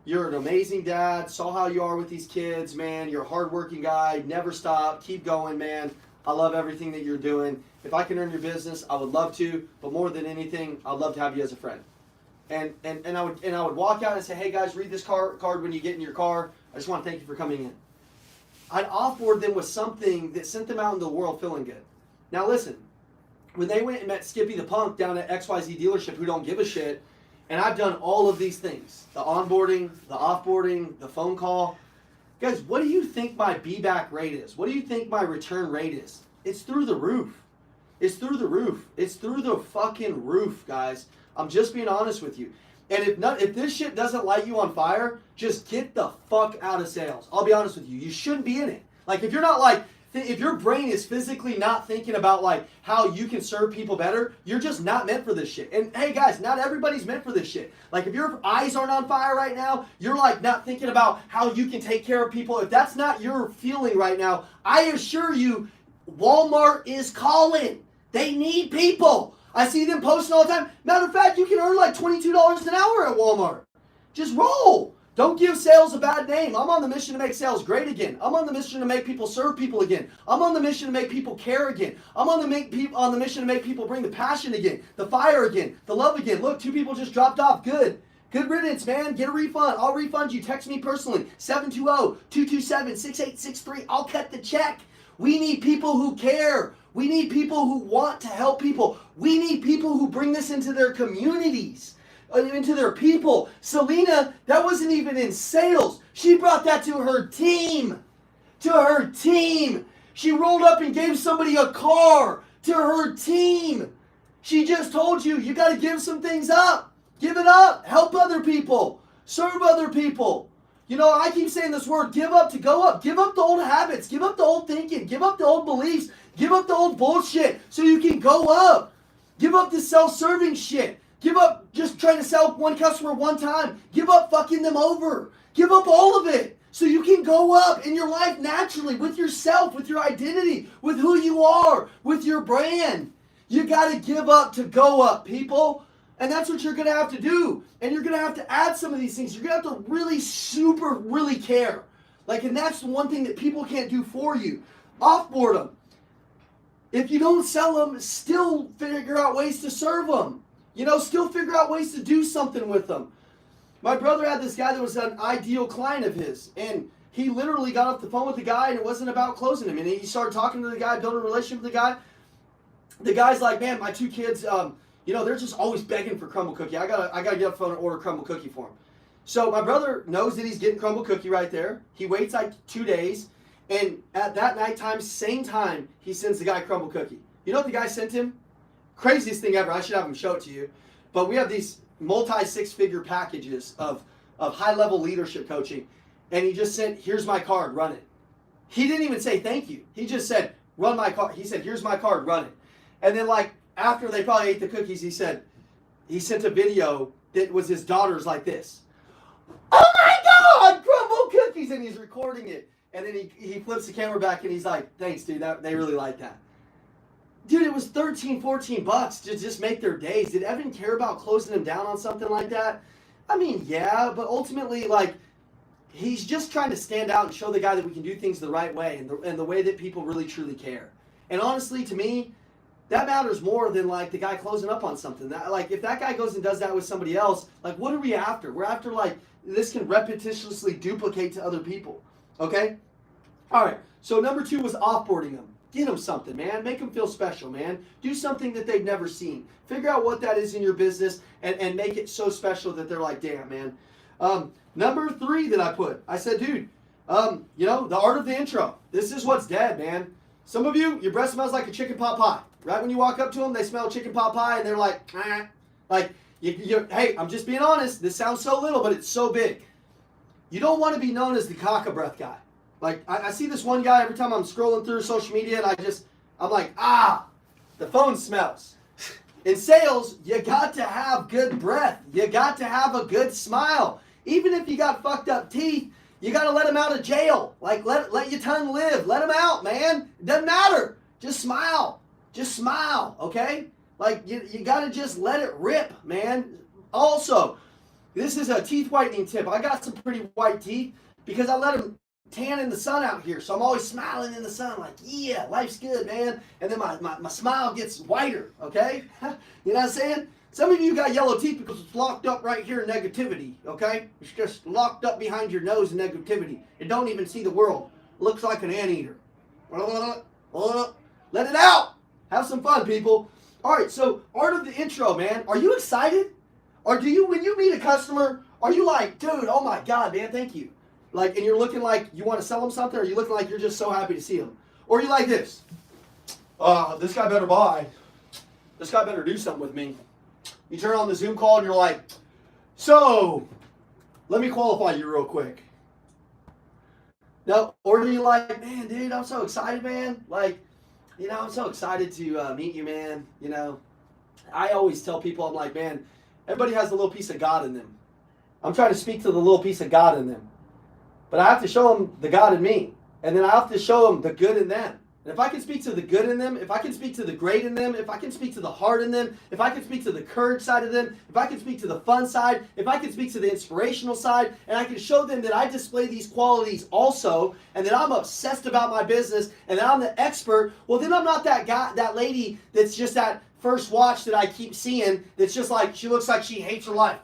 Speaker 1: you're an amazing dad. Saw how you are with these kids, man. You're a hardworking guy. Never stop. Keep going, man. I love everything that you're doing. If I can earn your business, I would love to. But more than anything, I'd love to have you as a friend. And I would walk out and say, hey guys, read this card when you get in your car. I just want to thank you for coming in. I'd offboard them with something that sent them out into the world feeling good. Now listen, when they went and met Skippy the Punk down at XYZ dealership who don't give a shit, and I've done all of these things, the onboarding, the offboarding, the phone call. Guys, what do you think my be-back rate is? What do you think my return rate is? It's through the roof. It's through the roof. It's through the fucking roof, guys. I'm just being honest with you. And if this shit doesn't light you on fire, just get the fuck out of sales. I'll be honest with you. You shouldn't be in it. Like, if you're not like, if your brain is physically not thinking about like how you can serve people better, you're just not meant for this shit. And hey guys, not everybody's meant for this shit. Like, if your eyes aren't on fire right now, you're like not thinking about how you can take care of people. If that's not your feeling right now, I assure you, Walmart is calling. They need people. I see them posting all the time. Matter of fact, you can earn like $22 an hour at Walmart. Just roll. Don't give sales a bad name. I'm on the mission to make sales great again. I'm on the mission to make people serve people again. I'm on the mission to make people care again. I'm on the mission to make people bring the passion again, the fire again, the love again. Look, 2 people just dropped off. Good. Good riddance, man. Get a refund. I'll refund you. Text me personally. 720-227-6863. I'll cut the check. We need people who care. We need people who want to help people. We need people who bring this into their communities, into their people. Selena, that wasn't even in sales. She brought that to her team. To her team. She rolled up and gave somebody a car. To her team. She just told you, you got to give some things up. Give it up. Help other people. Serve other people. You know, I keep saying this word, give up to go up. Give up the old habits. Give up the old thinking. Give up the old beliefs. Give up the old bullshit so you can go up. Give up the self-serving shit. Give up just trying to sell one customer one time. Give up fucking them over. Give up all of it so you can go up in your life naturally with yourself, with your identity, with who you are, with your brand. You got to give up to go up, people. And that's what you're going to have to do. And you're going to have to add some of these things. You're going to have to really care. Like, and that's the one thing that people can't do for you. Offboard them. If you don't sell them, still figure out ways to serve them. You know, still figure out ways to do something with them. My brother had this guy that was an ideal client of his. And he literally got off the phone with the guy and it wasn't about closing him. And he started talking to the guy, building a relationship with the guy. The guy's like, man, my 2 kids, you know, they're just always begging for crumble cookie. I gotta get off the phone and order crumble cookie for them. So my brother knows that he's getting crumble cookie right there. He waits like 2 days, and at that nighttime, same time, he sends the guy crumble cookie. You know what the guy sent him? Craziest thing ever. I should have him show it to you. But we have these multi-6-figure packages of high-level leadership coaching, and he just sent, here's my card, run it. He didn't even say thank you. He just said, run my card. He said, here's my card, run it. And then like, after they probably ate the cookies, he said, he sent a video that was his daughter's like this. Oh my God, crumble cookies! And he's recording it. And then he flips the camera back and he's like, thanks, dude, they really like that. Dude, it was 13, 14 bucks to just make their days. Did Evan care about closing them down on something like that? I mean, yeah, but ultimately, like, he's just trying to stand out and show the guy that we can do things the right way and the way that people really truly care. And honestly, to me, that matters more than like the guy closing up on something. That, like, if that guy goes and does that with somebody else, like, what are we after? We're after, like, this can repetitiously duplicate to other people. Okay? All right. So number 2 was offboarding them. Get them something, man. Make them feel special, man. Do something that they've never seen. Figure out what that is in your business and make it so special that they're like, damn, man. Number 3 that I put, I said, dude, you know, the art of the intro. This is what's dead, man. Some of you, your breath smells like a chicken pot pie. Right when you walk up to them, they smell chicken pot pie and they're like, ah. Like, hey, I'm just being honest. This sounds so little, but it's so big. You don't want to be known as the caca breath guy. Like, I see this one guy every time I'm scrolling through social media and I'm like, the phone smells. In sales, you got to have good breath. You got to have a good smile. Even if you got fucked up teeth, you got to let them out of jail. Like, let your tongue live. Let them out, man. It doesn't matter. Just smile. Just smile, okay? Like, you got to just let it rip, man. Also, this is a teeth whitening tip. I got some pretty white teeth because I let them tan in the sun out here. So I'm always smiling in the sun like, yeah, life's good, man. And then my smile gets whiter, okay? You know what I'm saying? Some of you got yellow teeth because it's locked up right here in negativity, okay? It's just locked up behind your nose in negativity. It don't even see the world. Looks like an anteater. Let it out. Have some fun, people. All right, so art of the intro, man. Are you excited? Or do you, when you meet a customer, are you like, dude, oh my God, man, thank you. Like, and you're looking like you want to sell them something, or are you looking like you're just so happy to see them? Or are you like this? This guy better buy. This guy better do something with me. You turn on the Zoom call and you're like, so, let me qualify you real quick. No, or are you like, man, dude, I'm so excited, man. Like, you know, I'm so excited to meet you, man. You know, I always tell people, I'm like, man, everybody has a little piece of God in them. I'm trying to speak to the little piece of God in them. But I have to show them the God in me. And then I have to show them the good in them. And if I can speak to the good in them, if I can speak to the great in them, if I can speak to the heart in them, if I can speak to the courage side of them, if I can speak to the fun side, if I can speak to the inspirational side, and I can show them that I display these qualities also, and that I'm obsessed about my business, and that I'm the expert, well, then I'm not that guy, that lady that's just that first watch that I keep seeing that's just like, she looks like she hates her life.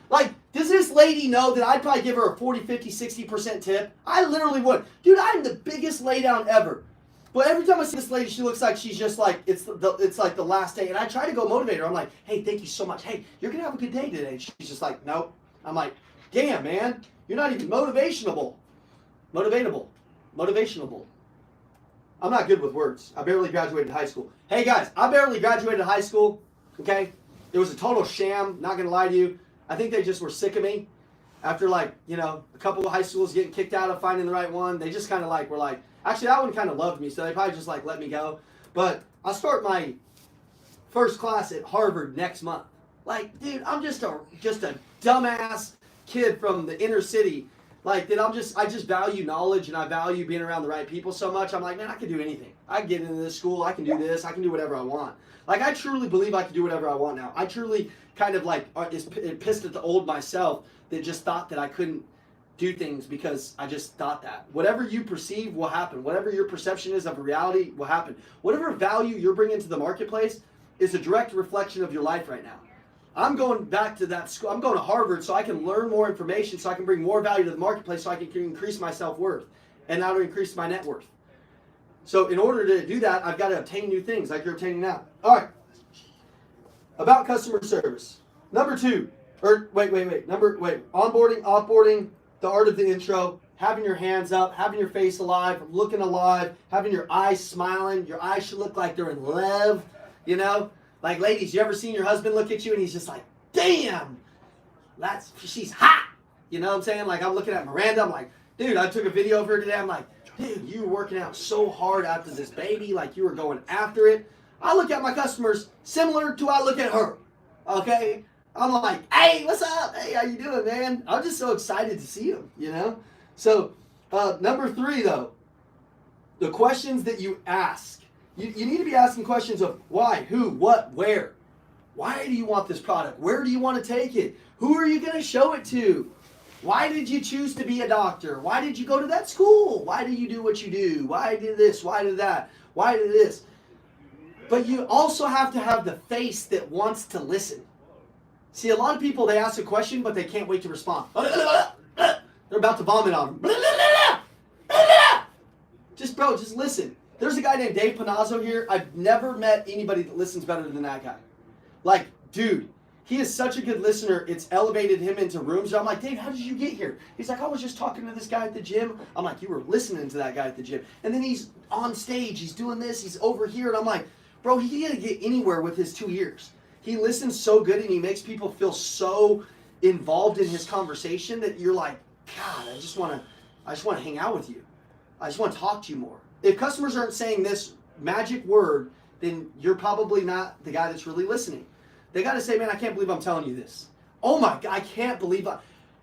Speaker 1: Like, does this lady know that I'd probably give her a 40, 50, 60% tip? I literally would. Dude, I'm the biggest laydown ever. But every time I see this lady, she looks like she's just like, it's like the last day. And I try to go motivate her. I'm like, hey, thank you so much. Hey, you're going to have a good day today. And she's just like, nope. I'm like, damn, man. You're not even motivationable. Motivationable. I'm not good with words. I barely graduated high school. Hey, guys, I barely graduated high school. Okay? It was a total sham. Not going to lie to you. I think they just were sick of me after, like, you know, a couple of high schools getting kicked out of finding the right one. They just kind of like were like, actually that one kind of loved me, so they probably just like let me go. But I'll start my first class at Harvard next month. Like, dude, I'm just a dumbass kid from the inner city. Like, that I just value knowledge and I value being around the right people so much. I'm like, man, I can do anything. I can get into this school. I can do this. I can do whatever I want. Like, I truly believe I can do whatever I want now. I truly kind of like is pissed at the old myself that just thought that I couldn't do things because I just thought that. Whatever you perceive will happen. Whatever your perception is of a reality will happen. Whatever value you're bringing to the marketplace is a direct reflection of your life right now. I'm going back to that school. I'm going to Harvard so I can learn more information, so I can bring more value to the marketplace, so I can increase my self-worth and now to increase my net worth. So in order to do that, I've got to obtain new things like you're obtaining now. All right. About customer service. Number 2. Onboarding, offboarding, the art of the intro, having your hands up, having your face alive, looking alive, having your eyes smiling. Your eyes should look like they're in love, you know? Like, ladies, you ever seen your husband look at you and he's just like, damn, she's hot. You know what I'm saying? Like, I'm looking at Miranda, I'm like, dude, I took a video of her today. I'm like, dude, you were working out so hard after this baby, like you were going after it. I look at my customers similar to I look at her, okay? I'm like, hey, what's up? Hey, how you doing, man? I'm just so excited to see him, you know? So, number 3, though, the questions that you ask. You need to be asking questions of why, who, what, where. Why do you want this product? Where do you want to take it? Who are you going to show it to? Why did you choose to be a doctor? Why did you go to that school? Why do you do what you do? Why did this? Why did that? Why did this? But you also have to have the face that wants to listen. See, a lot of people, they ask a question, but they can't wait to respond. They're about to vomit on them. Just listen. There's a guy named Dave Panazzo here. I've never met anybody that listens better than that guy. Like, dude, he is such a good listener. It's elevated him into rooms. I'm like, Dave, how did you get here? He's like, I was just talking to this guy at the gym. I'm like, you were listening to that guy at the gym. And then he's on stage. He's doing this. He's over here. And I'm like, bro, he can't get anywhere with his 2 ears. He listens so good and he makes people feel so involved in his conversation that you're like, God, I just want to hang out with you. I just want to talk to you more. If customers aren't saying this magic word, then you're probably not the guy that's really listening. They got to say, man, I can't believe I'm telling you this. Oh my God, I can't believe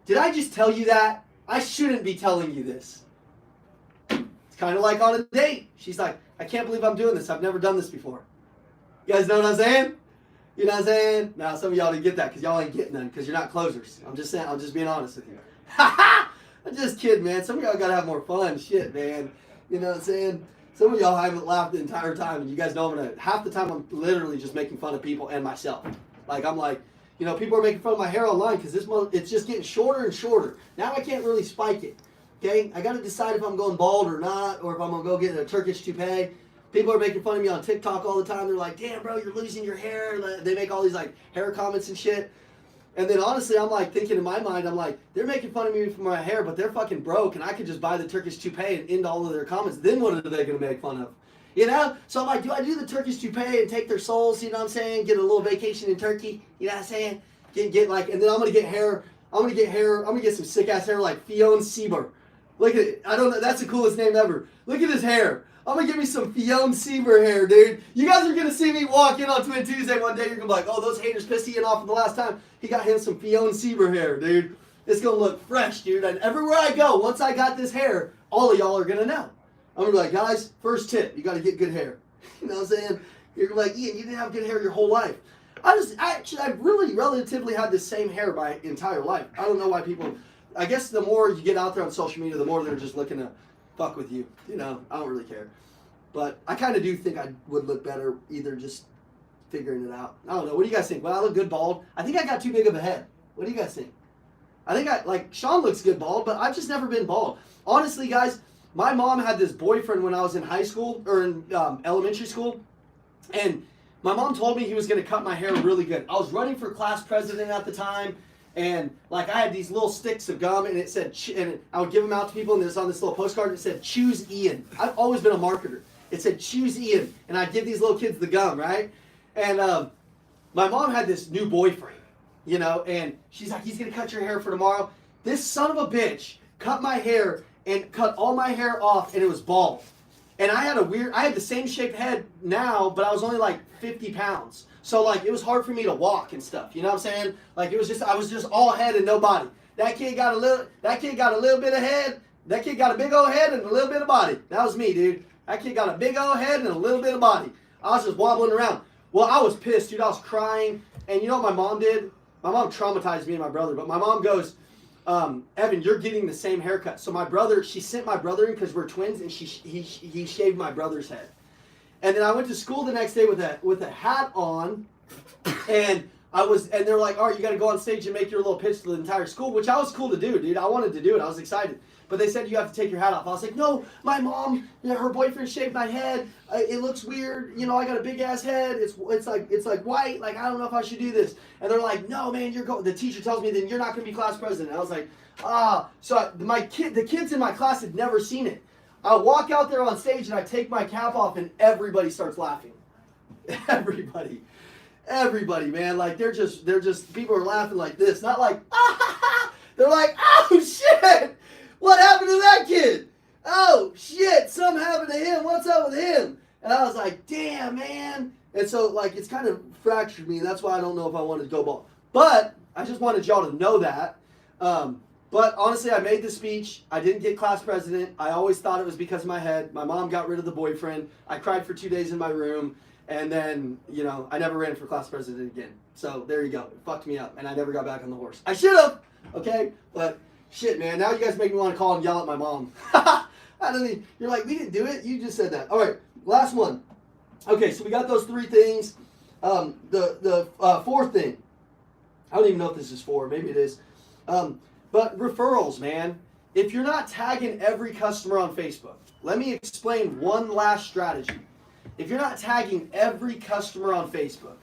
Speaker 1: did I just tell you that? I shouldn't be telling you this. It's kind of like on a date. She's like, I can't believe I'm doing this. I've never done this before. You guys know what I'm saying? You know what I'm saying? Now, some of y'all didn't get that because y'all ain't getting none because you're not closers. I'm just saying, I'm just being honest with you. I'm just kidding, man. Some of y'all got to have more fun. Shit, man. You know what I'm saying? Some of y'all haven't laughed the entire time, and you guys know half the time I'm literally just making fun of people and myself. Like, I'm like, you know, people are making fun of my hair online because it's just getting shorter and shorter. Now I can't really spike it. Okay? I got to decide if I'm going bald or not, or if I'm going to go get a Turkish toupee. People are making fun of me on TikTok all the time. They're like, damn, bro, you're losing your hair. They make all these, like, hair comments and shit. And then, honestly, I'm, like, thinking in my mind, I'm like, they're making fun of me for my hair, but they're fucking broke, and I could just buy the Turkish toupee and end all of their comments. Then what are they going to make fun of? You know? So I'm like, do I do the Turkish toupee and take their souls, you know what I'm saying? Get a little vacation in Turkey, you know what I'm saying? Get like, and then I'm going to get hair. I'm going to get some sick-ass hair like Fionn Sieber. Look at it. I don't know. That's the coolest name ever. Look at his hair. I'm going to give me some Fionn Sieber hair, dude. You guys are going to see me walk in on Twin Tuesday one day. You're going to be like, oh, those haters pissed Ian off the last time. He got him some Fionn Sieber hair, dude. It's going to look fresh, dude. And everywhere I go, once I got this hair, all of y'all are going to know. I'm going to be like, guys, first tip, you got to get good hair. You know what I'm saying? You're gonna be like, Ian, you didn't have good hair your whole life. I've really relatively had the same hair my entire life. I don't know why people, I guess the more you get out there on social media, the more they're just looking to fuck with you. You know, I don't really care. But I kind of do think I would look better either just figuring it out. I don't know. What do you guys think? Well, I look good bald. I think I got too big of a head. What do you guys think? I think Sean looks good bald, but I've just never been bald. Honestly, guys, my mom had this boyfriend when I was in high school, or in elementary school, and my mom told me he was going to cut my hair really good. I was running for class president at the time, and like I had these little sticks of gum, and it said, and I would give them out to people, and it was on this little postcard, and it said, choose Ian. I've always been a marketer. It said, choose Ian, and I'd give these little kids the gum, right? And my mom had this new boyfriend, you know, and she's like, he's going to cut your hair for tomorrow. This son of a bitch cut my hair and cut all my hair off, and it was bald. And I had the same shaped head now, but I was only like 50 pounds. So like, it was hard for me to walk and stuff, you know what I'm saying? Like, I was just all head and no body. That kid got a little bit of head. That kid got a big old head and a little bit of body. That was me, dude. That kid got a big old head and a little bit of body. I was just wobbling around. Well, I was pissed, dude. I was crying. And you know what my mom did? My mom traumatized me and my brother, but my mom goes, Evan, you're getting the same haircut. So she sent my brother in because we're twins, and he shaved my brother's head. And then I went to school the next day with a hat on, and they're like, all right, you got to go on stage and make your little pitch to the entire school, which I was cool to do, dude. I wanted to do it. I was excited. But they said you have to take your hat off. I was like, no, my mom, her boyfriend shaved my head. It looks weird. You know, I got a big ass head. It's like white. Like, I don't know if I should do this. And they're like, no, man, the teacher tells me then you're not going to be class president. And I was like, So the kids in my class had never seen it. I walk out there on stage and I take my cap off and everybody starts laughing. Everybody, man. Like, they're just people are laughing like this, not like, they're like, oh shit. What happened to that kid? Oh, shit, something happened to him. What's up with him? And I was like, damn, man. And so, like, it's kind of fractured me. That's why I don't know if I wanted to go bald. But I just wanted y'all to know that. But honestly, I made the speech. I didn't get class president. I always thought it was because of my head. My mom got rid of the boyfriend. I cried for 2 days in my room. And then, I never ran for class president again. So there you go. It fucked me up. And I never got back on the horse. I should have. Okay? But shit, man. Now you guys make me want to call and yell at my mom. You're like, we didn't do it. You just said that. All right. Last one. Okay, so we got those 3 things. The fourth thing. I don't even know if this is 4. Maybe it is. But referrals, man. If you're not tagging every customer on Facebook, let me explain one last strategy. If you're not tagging every customer on Facebook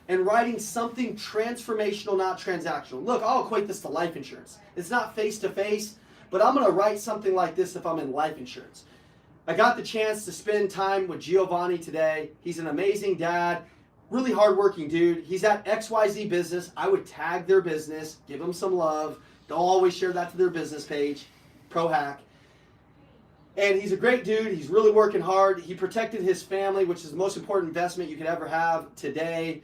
Speaker 1: and writing something transformational, not transactional. Look, I'll equate this to life insurance. It's not face-to-face, but I'm going to write something like this if I'm in life insurance. I got the chance to spend time with Giovanni today. He's an amazing dad, really hardworking dude. He's at XYZ Business. I would tag their business, give them some love. Don't always share that to their business page. Pro hack. And he's a great dude. He's really working hard. He protected his family, which is the most important investment you could ever have today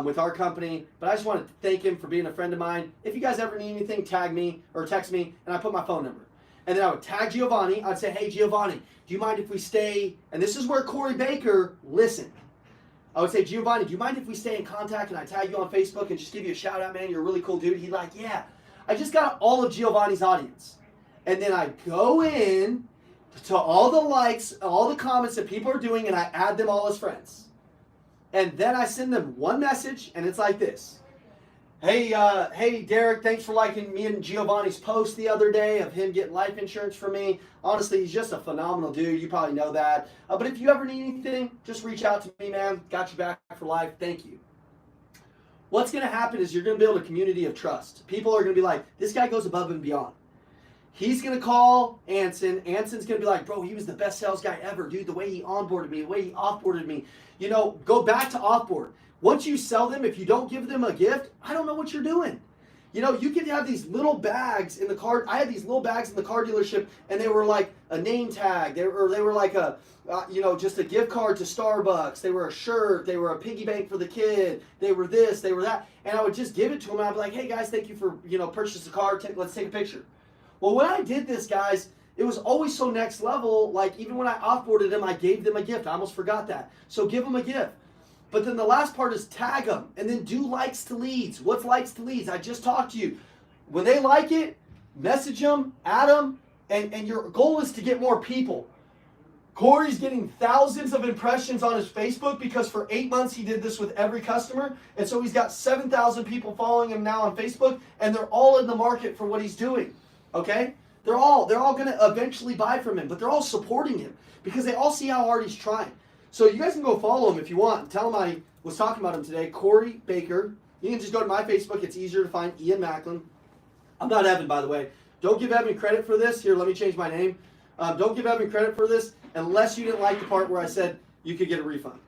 Speaker 1: with our company. But I just want to thank him for being a friend of mine. If you guys ever need anything, tag me or text me, and I put my phone number. And then I would tag Giovanni. I'd say, hey, Giovanni, do you mind if we stay? And this is where Corey Baker listened. I would say, Giovanni, do you mind if we stay in contact and I tag you on Facebook and just give you a shout out, man? You're a really cool dude. He's like, yeah. I just got all of Giovanni's audience. And then I go in to all the likes, all the comments that people are doing, and I add them all as friends. And then I send them one message, and it's like this. Hey, Derek, thanks for liking me and Giovanni's post the other day of him getting life insurance for me. Honestly, he's just a phenomenal dude. You probably know that. But if you ever need anything, just reach out to me, man. Got your back for life. Thank you. What's going to happen is you're going to build a community of trust. People are going to be like, this guy goes above and beyond. He's going to call Anson. Anson's going to be like, bro, he was the best sales guy ever, dude. The way he onboarded me, the way he offboarded me. Go back to offboard. Once you sell them, if you don't give them a gift, I don't know what you're doing. You can have these little bags in the car. I had these little bags in the car dealership, and they were like a name tag. They were like a, just a gift card to Starbucks. They were a shirt. They were a piggy bank for the kid. They were this. They were that. And I would just give it to them, and I'd be like, hey, guys, thank you for, purchasing a car. Let's take a picture. Well, when I did this, guys, it was always so next level. Like, even when I offboarded them, I gave them a gift. I almost forgot that. So give them a gift. But then the last part is tag them and then do likes to leads. What's likes to leads? I just talked to you. When they like it, message them, add them, and your goal is to get more people. Corey's getting thousands of impressions on his Facebook because for 8 months he did this with every customer. And so he's got 7,000 people following him now on Facebook, and they're all in the market for what he's doing. Okay? They're all going to eventually buy from him, but they're all supporting him because they all see how hard he's trying. So you guys can go follow him if you want. Tell him I was talking about him today. Corey Baker. You can just go to my Facebook. It's easier to find Ian Macklin. I'm not Evan, by the way. Don't give Evan credit for this. Here, let me change my name. Don't give Evan credit for this unless you didn't like the part where I said you could get a refund.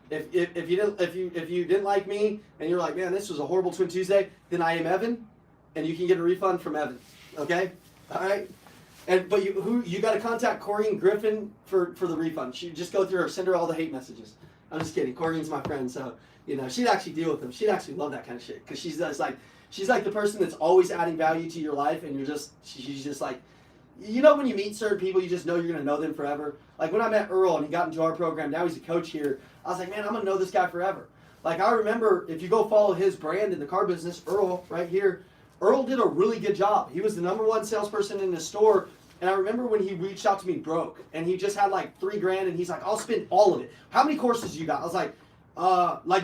Speaker 1: If you didn't like me and you're like, man, this was a horrible Twin Tuesday, then I am Evan, and you can get a refund from Evan. Okay? All right? But you got to contact Corrine Griffin for the refund. She just go through her, send her all the hate messages. I'm just kidding. Corrine's my friend, so she'd actually deal with them. She'd actually love that kind of shit because she's like the person that's always adding value to your life, and she's just like, when you meet certain people, you just know you're gonna know them forever. Like when I met Earl and he got into our program, now he's a coach here. I was like, man, I'm gonna know this guy forever. Like I remember if you go follow his brand in the car business, Earl right here. Earl did a really good job. He was the #1 salesperson in the store. And I remember when he reached out to me broke, and he just had like $3,000, and he's like, I'll spend all of it. How many courses you got? I was like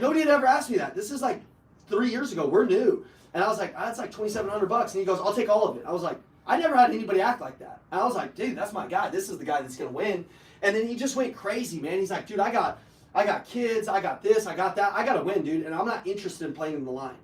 Speaker 1: nobody had ever asked me that. This is like 3 years ago. We're new. And I was like, that's like $2,700. And he goes, I'll take all of it. I was like, I never had anybody act like that. And I was like, dude, that's my guy. This is the guy that's going to win. And then he just went crazy, man. He's like, dude, I got kids. I got this. I got that. I got to win, dude. And I'm not interested in playing in the line.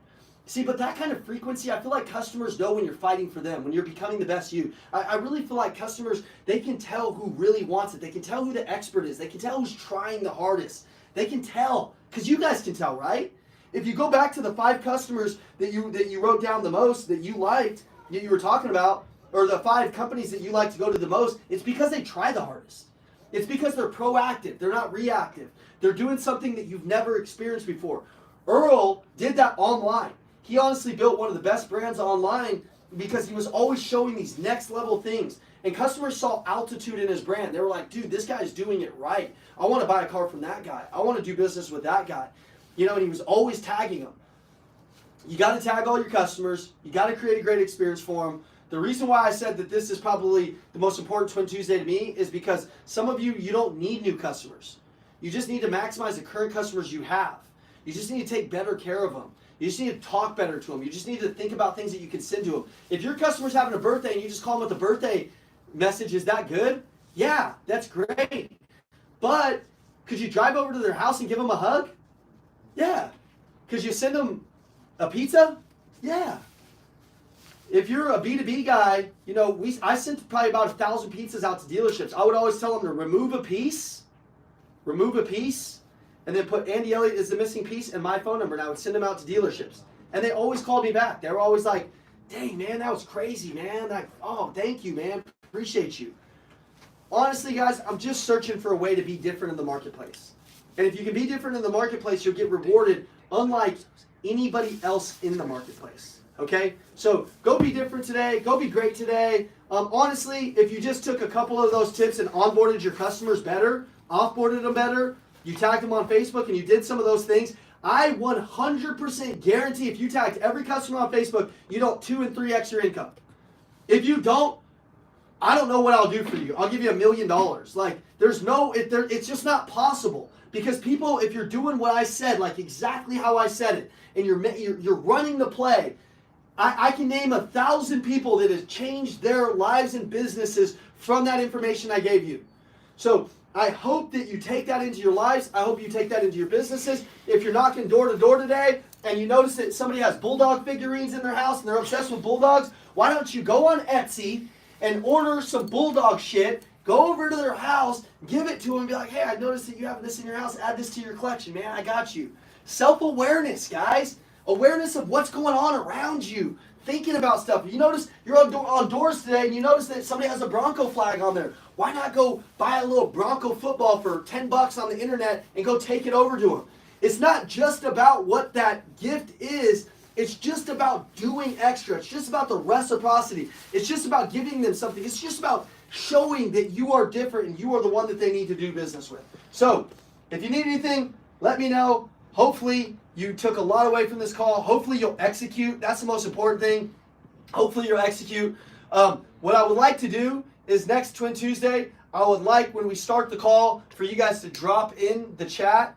Speaker 1: See, but that kind of frequency, I feel like customers know when you're fighting for them, when you're becoming the best you. I really feel like customers, they can tell who really wants it. They can tell who the expert is. They can tell who's trying the hardest. They can tell, because you guys can tell, right? If you go back to the 5 customers that you wrote down the most, that you liked, that you were talking about, or the 5 companies that you like to go to the most, it's because they try the hardest. It's because they're proactive. They're not reactive. They're doing something that you've never experienced before. Earl did that online. He honestly built one of the best brands online because he was always showing these next level things. And customers saw altitude in his brand. They were like, dude, this guy's doing it right. I want to buy a car from that guy. I want to do business with that guy. You know, and he was always tagging them. You got to tag all your customers. You got to create a great experience for them. The reason why I said that this is probably the most important Twin Tuesday to me is because some of you don't need new customers. You just need to maximize the current customers you have. You just need to take better care of them. You just need to talk better to them. You just need to think about things that you can send to them. If your customer's having a birthday and you just call them with a birthday message, is that good? Yeah, that's great. But could you drive over to their house and give them a hug? Yeah. Could you send them a pizza? Yeah. If you're a B2B guy, you know, I sent probably about 1,000 pizzas out to dealerships. I would always tell them to remove a piece, and then put Andy Elliott is the missing piece and my phone number, and I would send them out to dealerships. And they always called me back. They were always like, dang, man, that was crazy, man. Like, oh, thank you, man. Appreciate you. Honestly, guys, I'm just searching for a way to be different in the marketplace. And if you can be different in the marketplace, you'll get rewarded unlike anybody else in the marketplace. Okay? So go be different today. Go be great today. Honestly, if you just took a couple of those tips and onboarded your customers better, offboarded them better, you tagged them on Facebook and you did some of those things, I 100% guarantee if you tagged every customer on Facebook, you don't 2 and 3x your income. If you don't, I don't know what I'll do for you. I'll give you $1 million. Like, it's just not possible. Because people, if you're doing what I said, like exactly how I said it, and you're running the play, I can name 1,000 people that has changed their lives and businesses from that information I gave you. So I hope that you take that into your lives. I hope you take that into your businesses. If you're knocking door to door today and you notice that somebody has bulldog figurines in their house and they're obsessed with bulldogs, why don't you go on Etsy and order some bulldog shit, go over to their house, give it to them, and be like, hey, I noticed that you have this in your house. Add this to your collection, man. I got you. Self-awareness, guys. Awareness of what's going on around you. Thinking about stuff. You notice you're on doors today and you notice that somebody has a Bronco flag on there. Why not go buy a little Bronco football for $10 on the internet and go take it over to them? It's not just about what that gift is. It's just about doing extra. It's just about the reciprocity. It's just about giving them something. It's just about showing that you are different and you are the one that they need to do business with. So, if you need anything, let me know. Hopefully, you took a lot away from this call. Hopefully, you'll execute. That's the most important thing. Hopefully, you'll execute. What I would like to do is next Twin Tuesday, I would like when we start the call for you guys to drop in the chat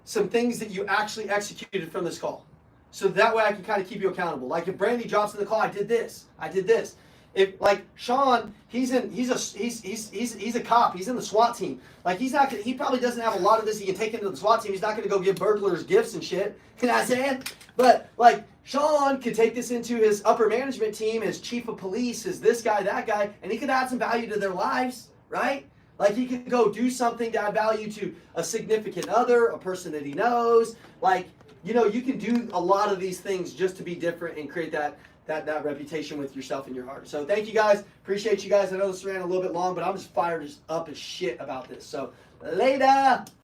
Speaker 1: some things that you actually executed from this call. So that way I can kind of keep you accountable. Like if Brandy drops in the call, I did this. If like Sean, he's a cop. He's in the SWAT team. Like he probably doesn't have a lot of this he can take into the SWAT team. He's not going to go give burglars gifts and shit. You know what I'm saying? But like Sean could take this into his upper management team, his chief of police, his this guy, that guy, and he could add some value to their lives, right? Like he could go do something to add value to a significant other, a person that he knows. Like, you know, you can do a lot of these things just to be different and create that reputation with yourself in your heart. So thank you guys. Appreciate you guys. I know this ran a little bit long, but I'm just fired up as shit about this. So later.